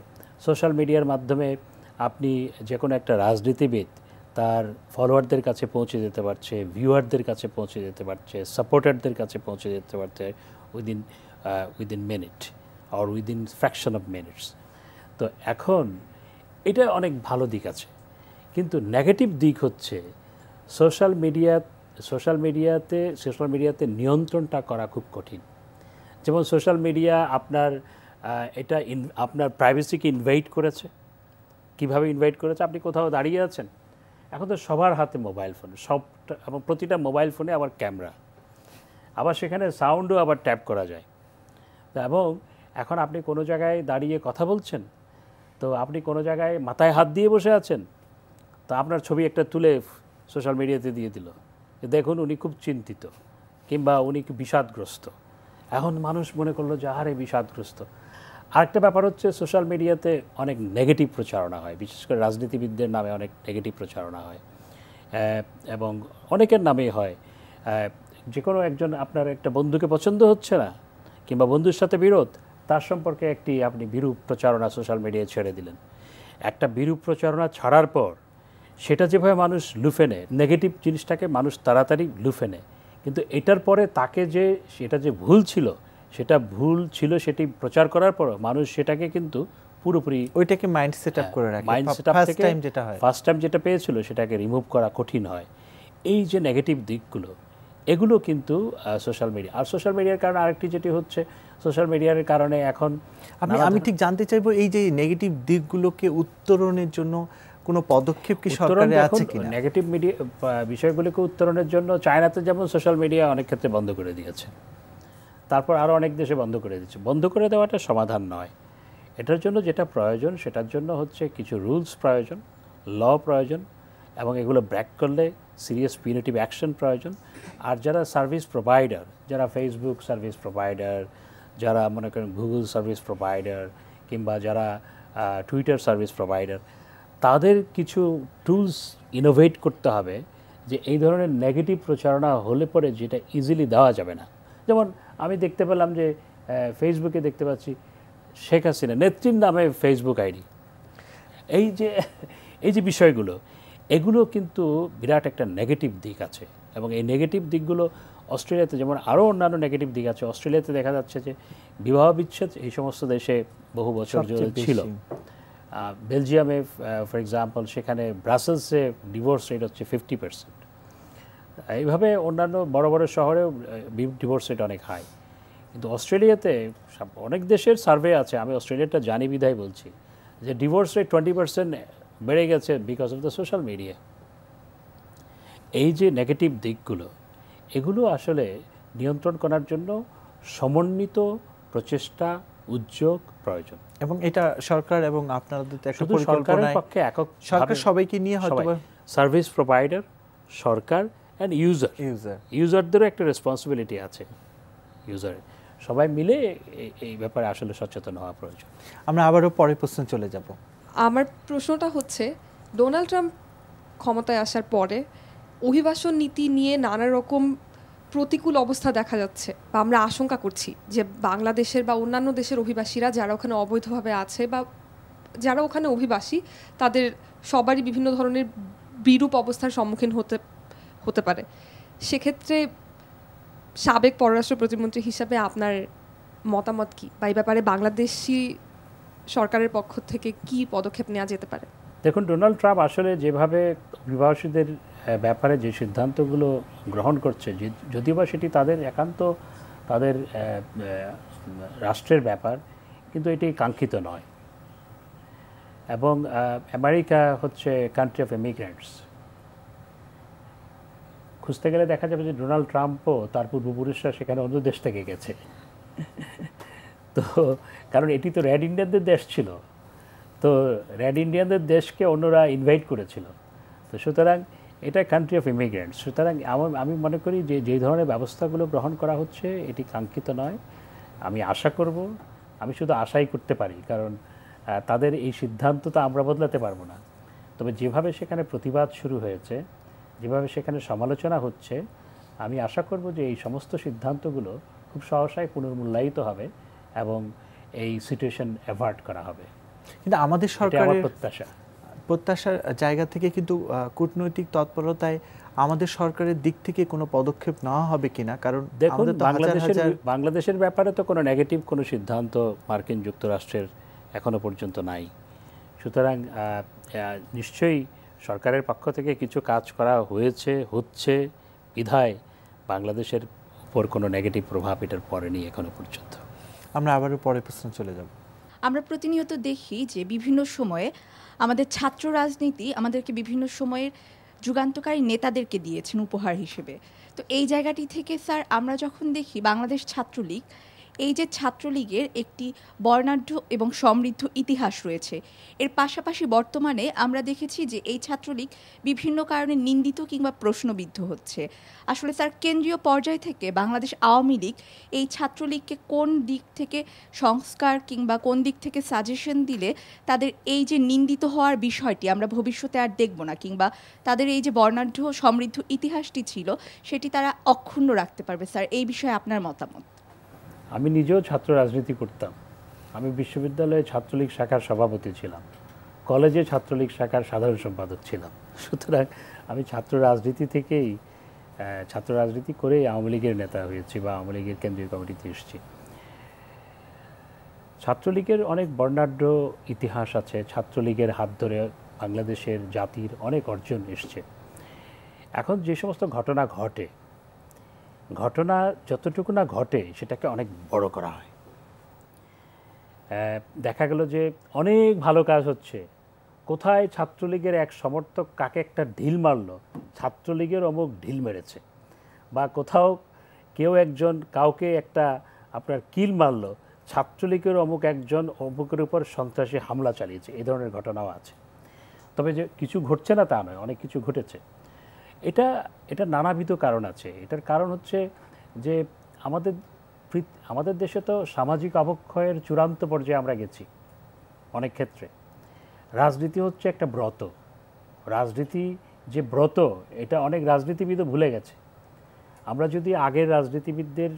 সোশ্যাল মিডিয়ার মাধ্যমে। আপনি যে কোনো একটা রাজনীতিবিদ তার ফলোয়ারদের কাছে পৌঁছে যেতে পারছে, ভিউয়ারদের কাছে পৌঁছে যেতে পারছে, সাপোর্টারদের কাছে পৌঁছে যেতে পারছে উইদিন মিনিট আর উইদিন ফ্র্যাকশন অফ মিনিটস। তো এখন এটা অনেক ভালো দিক আছে, কিন্তু নেগেটিভ দিক হচ্ছে সোশ্যাল মিডিয়াতে নিয়ন্ত্রণটা করা খুব কঠিন। যেমন সোশ্যাল মিডিয়া আপনার আপনার প্রাইভেসিকে ইনভাইট করেছে। কিভাবে ইনভাইট করেছে? আপনি কোথাও দাঁড়িয়ে আছেন, এখন তো সবার হাতে মোবাইল ফোন, সবটা, এবং প্রতিটা মোবাইল ফোনে আবার ক্যামেরা, আবার সেখানে সাউন্ডও আবার ট্যাপ করা যায়। এবং এখন আপনি কোনো জায়গায় দাঁড়িয়ে কথা বলছেন, তো আপনি কোনো জায়গায় মাথায় হাত দিয়ে বসে আছেন, তো আপনার ছবি একটা তুলে সোশ্যাল মিডিয়াতে দিয়ে দিল, দেখুন উনি খুব চিন্তিত কিংবা উনি খুব বিষাদগ্রস্ত। এখন মানুষ মনে করলো যে আরে বিষাদগ্রস্ত। আরেকটা ব্যাপার হচ্ছে সোশ্যাল মিডিয়াতে অনেক নেগেটিভ প্রচারণা হয়, বিশেষ করে রাজনীতিবিদদের নামে অনেক নেগেটিভ প্রচারণা হয়, এবং অনেকের নামেই হয়। যে কোনো একজন আপনার একটা বন্ধুকে পছন্দ হচ্ছে না কিংবা বন্ধুর সাথে বিরোধ, তার সম্পর্কে আপনি বিরূপ প্রচারণা সোশ্যাল মিডিয়ায় ছেড়ে দিলেন। একটা বিরূপ প্রচারণা ছাড়ার পর সেটা যেভাবে মানুষ লুফে নেয়, নেগেটিভ জিনিসটাকে মানুষ তাড়াতাড়ি লুফে নেয়, কিন্তু এটার পরে তাকে সেটা যে ভুল ছিল সেটি প্রচার করার পর মানুষ সেটাকে কিন্তু পুরোপুরি ওইটাকে মাইন্ড সেটআপ করে রাখে। মাইন্ড সেটআপ থেকে ফার্স্ট টাইম যেটা পেয়েছিল সেটাকে রিমুভ করা কঠিন হয়। এই যে নেগেটিভ দিকগুলো, এগুলো কিন্তু সোশ্যাল মিডিয়া। আর সোশ্যাল মিডিয়ার কারণে আরেকটি যেটি হচ্ছে, সোশ্যাল মিডিয়ার কারণে এখন আমি ঠিক জানতে চাইবো এই যে নেগেটিভ দিকগুলোকে উত্তরণের জন্য কোনো পদক্ষেপ কি সরকারের আছে কিনা? নেগেটিভ মিডিয়া বিষয়গুলোকে উত্তরণের জন্য চায়নাতে যেমন সোশ্যাল মিডিয়া অনেক ক্ষেত্রে বন্ধ করে দিয়েছে, তারপর আরও অনেক দেশে বন্ধ করে দিচ্ছে। বন্ধ করে দেওয়াটা সমাধান নয়। এটার জন্য যেটা প্রয়োজন, সেটার জন্য হচ্ছে কিছু রুলস প্রয়োজন, ল প্রয়োজন, এবং এগুলো ব্রেক করলে সিরিয়াস পিউনিটিভ অ্যাকশন প্রয়োজন। আর যারা সার্ভিস প্রোভাইডার, যারা ফেসবুক সার্ভিস প্রোভাইডার, যারা মনে করেন গুগল সার্ভিস প্রোভাইডার, কিংবা যারা টুইটার সার্ভিস প্রোভাইডার, তাদের কিছু টুলস ইনোভেট করতে হবে যে এই ধরনের নেগেটিভ প্রচারণা হলে পরে যেটা ইজিলি দেওয়া যাবে না। যেমন আমি দেখতে পেলাম যে ফেসবুকে দেখতে পাচ্ছি শেখ হাসিনা নেত্রীর নামে ফেসবুক আইডি। এই যে বিষয়গুলো, এগুলো কিন্তু বিরাট একটা নেগেটিভ দিক আছে, এবং এই নেগেটিভ দিকগুলো অস্ট্রেলিয়াতে, যেমন আরও অন্যান্য নেগেটিভ দিক আছে, অস্ট্রেলিয়াতে দেখা যাচ্ছে যে বিবাহ বিচ্ছেদ এই সমস্ত দেশে বহু বছর ধরে ছিল। বেলজিয়ামে ফর এক্সাম্পল, সেখানে ব্রাসেলসে ডিভোর্স রেট হচ্ছে 50%। এইভাবে অন্যান্য বড় বড় শহরেও ডিভোর্স রেট অনেক হাই। কিন্তু অস্ট্রেলিয়াতে অনেক দেশের সার্ভে আছে, আমি অস্ট্রেলিয়াটা জানি বিধায় বলছি, যে ডিভোর্স রেট 20% বেড়ে গেছে because of the social media. এই যে নেগেটিভ দিকগুলো, এগুলো আসলে নিয়ন্ত্রণ করার জন্য সমন্বিত প্রচেষ্টা, উদ্যোগ প্রয়োজন। এবং এটা সরকার এবং আপনাদের একটা শুধু সরকারের পক্ষে একক, সরকার সবাইকে নিয়ে হয়তো সার্ভিস প্রোভাইডার, সরকার অ্যান্ড ইউজারদেরও একটা রেসপন্সিবিলিটি আছে। ইউজারের সবাই মিলে এই ব্যাপারে আসলে সচেতন হওয়া প্রয়োজন। আমরা আবারও পরের প্রশ্নে চলে যাব। আমার প্রশ্নটা হচ্ছে, ডোনাল্ড ট্রাম্প ক্ষমতায় আসার পরে অভিবাসন নীতি নিয়ে নানা রকম প্রতিকূল অবস্থা দেখা যাচ্ছে, বা আমরা আশঙ্কা করছি যে বাংলাদেশের বা অন্যান্য দেশের অভিবাসীরা যারা ওখানে অবৈধভাবে আছে বা যারা ওখানে অভিবাসী, তাদের সবারই বিভিন্ন ধরনের বিরূপ অবস্থার সম্মুখীন হতে পারে। সেক্ষেত্রে সাবেক পররাষ্ট্র প্রতিমন্ত্রী হিসাবে আপনার মতামত কি, বা এই ব্যাপারে বাংলাদেশি সরকারের পক্ষ থেকে কি পদক্ষেপ নেওয়া যেতে পারে? দেখুন, ডোনাল্ড ট্রাম্প আসলে যেভাবে অভিবাসীদের ব্যাপারে যে সিদ্ধান্তগুলো গ্রহণ করছে, যদিও বা সেটি তাদের একান্ত তাদের রাষ্ট্রের ব্যাপার, কিন্তু এটি কাঙ্ক্ষিত নয়। এবং আমেরিকা হচ্ছে কান্ট্রি অফ ইমিগ্রেন্টস। খুঁজতে গেলে দেখা যাবে যে ডোনাল্ড ট্রাম্পও তার পূর্বপুরুষরা সেখানে অন্য দেশ থেকে গেছে। তো কারণ এটি তো রেড ইন্ডিয়ানদের দেশ ছিল, তো রেড ইন্ডিয়ানদের দেশকে অন্যরা ইনভাইট করেছিল। তো সুতরাং এটা কান্ট্রি অফ ইমিগ্রেন্টস। সুতরাং আমি মনে করি যে যেই ধরনের ব্যবস্থাগুলো গ্রহণ করা হচ্ছে এটি কাঙ্ক্ষিত নয়। আমি আশা করব, আমি শুধু আশাই করতে পারি, কারণ তাদের এই সিদ্ধান্ত তো আমরা বদলাতে পারবো না। তবে যেভাবে সেখানে প্রতিবাদ শুরু হয়েছে, যেভাবে সেখানে সমালোচনা হচ্ছে, আমি আশা করব যে এই সমস্ত সিদ্ধান্তগুলো খুব সহসাই পুনর্মূল্যায়িত হবে এবং এই সিচুয়েশন অ্যাভার্ট করা হবে। কিন্তু আমাদের সরকারের প্রত্যাশার জায়গা থেকে কিন্তু কূটনৈতিক তৎপরতায় আমাদের সরকারের দিক থেকে কোনো পদক্ষেপ নেওয়া হবে কিনা? কারণ দেখুন, বাংলাদেশের ব্যাপারে তো কোনো নেগেটিভ কোনো সিদ্ধান্ত মার্কিন যুক্তরাষ্ট্রের এখনো পর্যন্ত নাই। সুতরাং নিশ্চয়ই সরকারের পক্ষ থেকে কিছু কাজ করা হচ্ছে বিধায় বাংলাদেশের উপর কোনো নেগেটিভ প্রভাব এটার পড়েনি এখনো পর্যন্ত। আমরা আবারও পরের প্রশ্ন চলে যাব। আমরা প্রতিনিয়ত দেখি যে বিভিন্ন সময়ে আমাদের ছাত্র রাজনীতি আমাদেরকে বিভিন্ন সময়ের যুগান্তকারী নেতাদেরকে দিয়েছেন উপহার হিসেবে। তো এই জায়গাটি থেকে স্যার, আমরা যখন দেখি বাংলাদেশ ছাত্রলীগ, এই যে ছাত্রলীগের একটি বর্ণাঢ্য এবং সমৃদ্ধ ইতিহাস রয়েছে, এর পাশাপাশি বর্তমানে আমরা দেখেছি যে এই ছাত্রলীগ বিভিন্ন কারণে নিন্দিত কিংবা প্রশ্নবিদ্ধ হচ্ছে। আসলে স্যার, কেন্দ্রীয় পর্যায় থেকে বাংলাদেশ আওয়ামী লীগ এই ছাত্রলীগকে কোন দিক থেকে সংস্কার কিংবা কোন দিক থেকে সাজেশন দিলে তাদের এই যে নিন্দিত হওয়ার বিষয়টি আমরা ভবিষ্যতে আর দেখব না, কিংবা তাদের এই যে বর্ণাঢ্য সমৃদ্ধ ইতিহাসটি ছিল সেটি তারা অক্ষুণ্ণ রাখতে পারবে? স্যার, এই বিষয়ে আপনার মতামত? আমি নিজেও ছাত্র রাজনীতি করতাম। আমি বিশ্ববিদ্যালয়ে ছাত্রলীগ শাখার সভাপতি ছিলাম, কলেজে ছাত্রলীগ শাখার সাধারণ সম্পাদক ছিলাম। সুতরাং আমি ছাত্র রাজনীতি করেই আওয়ামী লীগের নেতা হয়েছি বা আওয়ামী লীগের কেন্দ্রীয় কমিটিতে এসেছি। ছাত্রলীগের অনেক বর্ণাঢ্য ইতিহাস আছে। ছাত্রলীগের হাত ধরে বাংলাদেশের জাতির অনেক অর্জন এসছে। এখন যে সমস্ত ঘটনা যতটুকু না ঘটে সেটাকে অনেক বড় করা হয়। দেখা গেল যে অনেক ভালো কাজ হচ্ছে, কোথায় ছাত্রলীগের এক সমর্থক কাকে একটা ঢিল মারলো, ছাত্রলীগের অমুক ঢিল মেরেছে, বা কোথাও কেউ একজন কাউকে একটা আপনার কিল মারলো, ছাত্রলীগের অমুকের উপর সন্ত্রাসী হামলা চালিয়েছে। এই ধরনের ঘটনাও আছে। তবে যে কিছু ঘটছে না তা নয়, অনেক কিছু ঘটেছে। এটা নানাবিধ কারণ আছে। এটার কারণ হচ্ছে যে আমাদের দেশে তো সামাজিক অবক্ষয়ের চূড়ান্ত পর্যায়ে আমরা গেছি অনেক ক্ষেত্রে। রাজনীতি হচ্ছে একটা ব্রত। রাজনীতি যে ব্রত, এটা অনেক রাজনীতিবিদও ভুলে গেছে। আমরা যদি আগের রাজনীতিবিদদের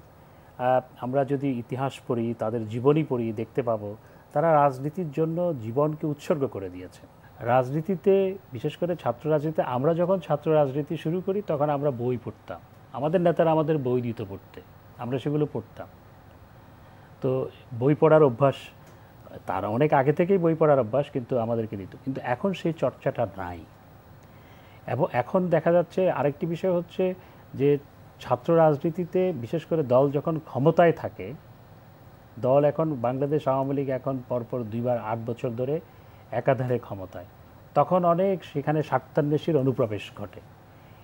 আমরা যদি ইতিহাস পড়ি, তাদের জীবনী পড়ি, দেখতে পাবো তারা রাজনীতির জন্য জীবনকে উৎসর্গ করে দিয়েছে। রাজনীতিতে, বিশেষ করে ছাত্র রাজনীতিতে, আমরা যখন ছাত্র রাজনীতি শুরু করি তখন আমরা বই পড়তাম, আমাদের নেতারা আমাদের বই দিত পড়তে, আমরা সেগুলো পড়তাম। তো বই পড়ার অভ্যাস তারা অনেক আগে থেকেই বই পড়ার অভ্যাস কিন্তু আমাদেরকে দিত, কিন্তু এখন সেই চর্চাটা নাই। এবং এখন দেখা যাচ্ছে আরেকটি বিষয় হচ্ছে যে ছাত্র রাজনীতিতে বিশেষ করে দল যখন ক্ষমতায় থাকে, দল এখন বাংলাদেশ আওয়ামী লীগ এখন পরপর 2বার 8 বছর ধরে একাধারে ক্ষমতায়, তখন অনেক সেখানে স্বার্থান্বেষীর অনুপ্রবেশ ঘটে।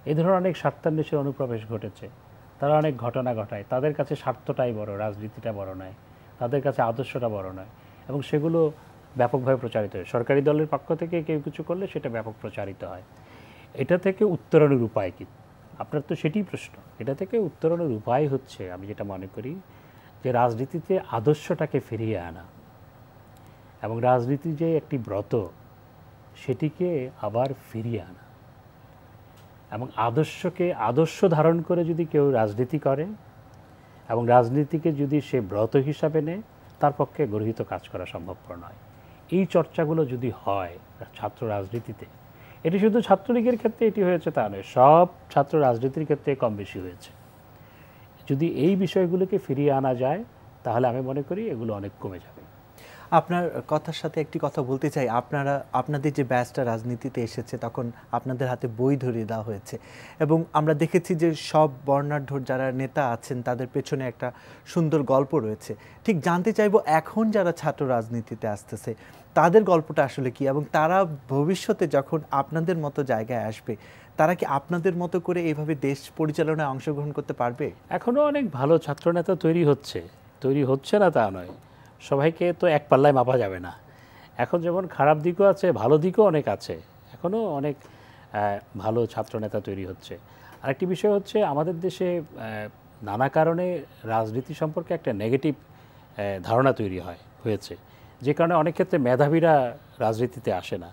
এই ধরনের অনেক স্বার্থান্বেষীর অনুপ্রবেশ ঘটেছে, তারা অনেক ঘটনা ঘটায়, তাদের কাছে স্বার্থটাই বড়, রাজনীতিটা বড় নয়, তাদের কাছে আদর্শটা বড় নয়, এবং সেগুলো ব্যাপকভাবে প্রচারিত হয়। সরকারি দলের পক্ষ থেকে কেউ কিছু করলে সেটা ব্যাপক প্রচারিত হয়। এটা থেকে উত্তরণের উপায় কি? আপনার তো সেটাই প্রশ্ন। এটা থেকে উত্তরণের উপায় হচ্ছে, আমি যেটা মনে করি, যে রাজনীতিতে আদর্শটাকে ফিরিয়ে আনা, এবং রাজনীতি যে একটি ব্রত সেটিকে আবার ফিরিয়ে আনা, এবং আদর্শ ধারণ করে যদি কেউ রাজনীতি করে এবং রাজনীতিকে যদি সে ব্রত হিসাবে নেয়, তার পক্ষে গর্হিত কাজ করা সম্ভবপর নয়। এই চর্চাগুলো যদি হয় ছাত্র রাজনীতিতে, এটি শুধু ছাত্রলীগের ক্ষেত্রে এটি হয়েছে তা নয়, সব ছাত্র রাজনীতির ক্ষেত্রে কম বেশি হয়েছে। যদি এই বিষয়গুলোকে ফিরিয়ে আনা যায় তাহলে আমি মনে করি এগুলো অনেক কমে যাবে। আপনার কথার সাথে একটি কথা বলতে চাই, আপনাদের যে ব্যাচটা রাজনীতিতে এসেছে তখন আপনাদের হাতে বই ধরিয়ে দেওয়া হয়েছে, এবং আমরা দেখেছি যে সব বর্ণাঢ্য যারা নেতা আছেন তাদের পেছনে একটা সুন্দর গল্প রয়েছে। ঠিক জানতে চাইবো এখন যারা ছাত্র রাজনীতিতে আসতেছে তাদের গল্পটা আসলে কি, এবং তারা ভবিষ্যতে যখন আপনাদের মতো জায়গায় আসবে তারা কি আপনাদের মতো করে এইভাবে দেশ পরিচালনায় অংশগ্রহণ করতে পারবে? এখনও অনেক ভালো ছাত্রনেতা তৈরি হচ্ছে না তা নয়, সবাইকে তো এক পাল্লায় মাপা যাবে না। এখন যেমন খারাপ দিকও আছে, ভালো দিকও অনেক আছে, এখনও অনেক ভালো ছাত্রনেতা তৈরি হচ্ছে। আরেকটি বিষয় হচ্ছে আমাদের দেশে নানা কারণে রাজনীতি সম্পর্কে একটা নেগেটিভ ধারণা তৈরি হয়েছে, যে কারণে অনেক ক্ষেত্রে মেধাবীরা রাজনীতিতে আসে না।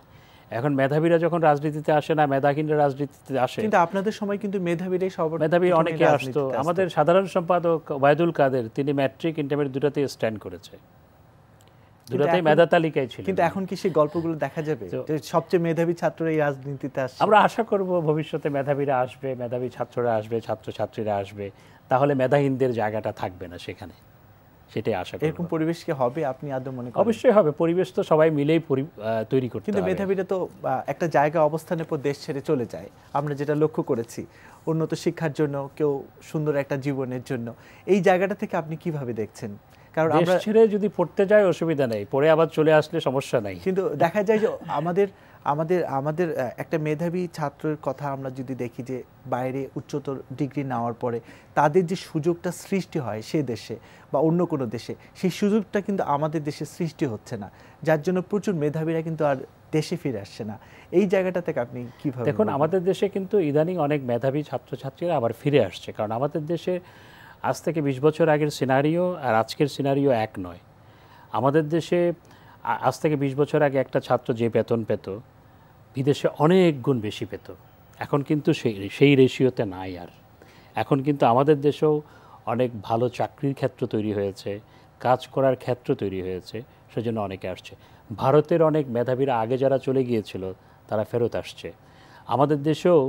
এখন মেধাবীরা যখন রাজনীতিতে আসে না, মেধাহীনরা রাজনীতিতে আসে। কিন্তু আপনাদের সময় কিন্তু মেধাবীরাই মেধাবী অনেকে আসতো। আমাদের সাধারণ সম্পাদক ওবায়দুল কাদের, তিনি ম্যাট্রিক ইন্টারমিডিয়েট দুটাতেই স্ট্যান্ড করেছে, দুটাতেই মেধা তালিকায় ছিল। কিন্তু এখন কি সেই গল্পগুলো দেখা যাবে যে সবচেয়ে মেধাবী ছাত্ররা এই রাজনীতিতে আসছে? আমরা আশা করব ভবিষ্যতে মেধাবীরা আসবে, মেধাবী ছাত্ররা আসবে, ছাত্রছাত্রীরা আসবে, তাহলে মেধাহীনদের জায়গাটা থাকবে না সেখানে, সেটাই আশা করি। এরকম পরিবেশ কি হবে আপনি আদৌ মনে করেন? অবশ্যই হবে, পরিবেশ তো সবাই মিলেই তৈরি করতে হবে। কিন্তু মেধাবীরা তো একটা জায়গা অবস্থানের পর দেশ ছেড়ে চলে যায়, আমরা যেটা লক্ষ্য করেছি, উন্নত শিক্ষার জন্য, কেউ সুন্দর একটা জীবনের জন্য। এই জায়গাটা থেকে আপনি কিভাবে দেখছেন? কারণ আমরা ছেড়ে যদি পড়তে যাই অসুবিধা নেই, পড়ে আবার চলে আসলে সমস্যা নাই। কিন্তু দেখা যায় যে আমাদের একটা মেধাবী ছাত্রের কথা আমরা যদি দেখি, যে বাইরে উচ্চতর ডিগ্রি নেওয়ার পরে তাদের যে সুযোগটা সৃষ্টি হয় সে দেশে বা অন্য কোনো দেশে, সেই সুযোগটা কিন্তু আমাদের দেশে সৃষ্টি হচ্ছে না, যার জন্য প্রচুর মেধাবীরা কিন্তু আর দেশে ফিরে আসছে না। এই জায়গাটা থেকে আপনি কিভাবে দেখুন? আমাদের দেশে কিন্তু ইদানিং অনেক মেধাবী ছাত্রছাত্রীরা আবার ফিরে আসছে, কারণ আমাদের দেশে আজ থেকে 20 বছর আগের সিনারিও আর আজকের সিনারিও এক নয়। আমাদের দেশে আজ থেকে 20 বছর আগে একটা ছাত্র যে বেতন পেত, বিদেশে অনেক গুণ বেশি পেত। এখন কিন্তু সেই রেশিওতে নাই আর। এখন কিন্তু আমাদের দেশেও অনেক ভালো চাকরির ক্ষেত্র তৈরি হয়েছে, কাজ করার ক্ষেত্র তৈরি হয়েছে, সেজন্য অনেকে আসছে। ভারতের অনেক মেধাবীরা আগে যারা চলে গিয়েছিল তারা ফেরত আসছে। আমাদের দেশেও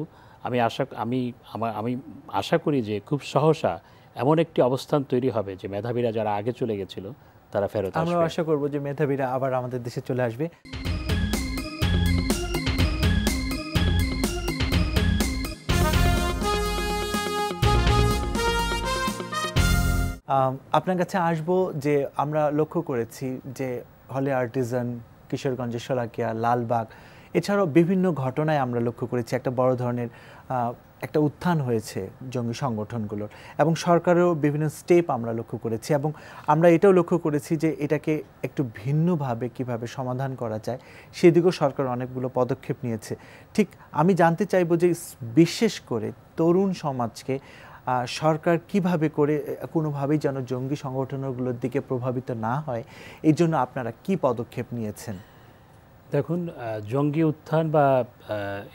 আমি আশা করি যে খুব সহসা এমন একটি অবস্থান তৈরি হবে যে মেধাবীরা যারা আগে চলে গেছিল তারা ফেরত আসবে। আমরা আশা করব যে মেধাবীরা আবার আমাদের দেশে চলে আসবে। আপনার কাছে আসবো যে আমরা লক্ষ্য করেছি যে হলে আর্টিজান, কিশোরগঞ্জের শোলাকিয়া, লালবাগ, এছাড়াও বিভিন্ন ঘটনায় আমরা লক্ষ্য করেছি একটা বড় ধরনের একটা উত্থান হয়েছে জঙ্গি সংগঠনগুলোর, এবং সরকারেরও বিভিন্ন স্টেপ আমরা লক্ষ্য করেছি, এবং আমরা এটাও লক্ষ্য করেছি যে এটাকে একটু ভিন্নভাবে কিভাবে সমাধান করা যায় সেদিকেও সরকার অনেকগুলো পদক্ষেপ নিয়েছে। ঠিক আমি জানতে চাইবো যে বিশেষ করে তরুণ সমাজকে সরকার কিভাবে করে কোনোভাবেই যেন জঙ্গি সংগঠনগুলোর দিকে প্রভাবিত না হয়, এই জন্য আপনারা কি পদক্ষেপ নিয়েছেন? দেখুন, জঙ্গি উত্থান বা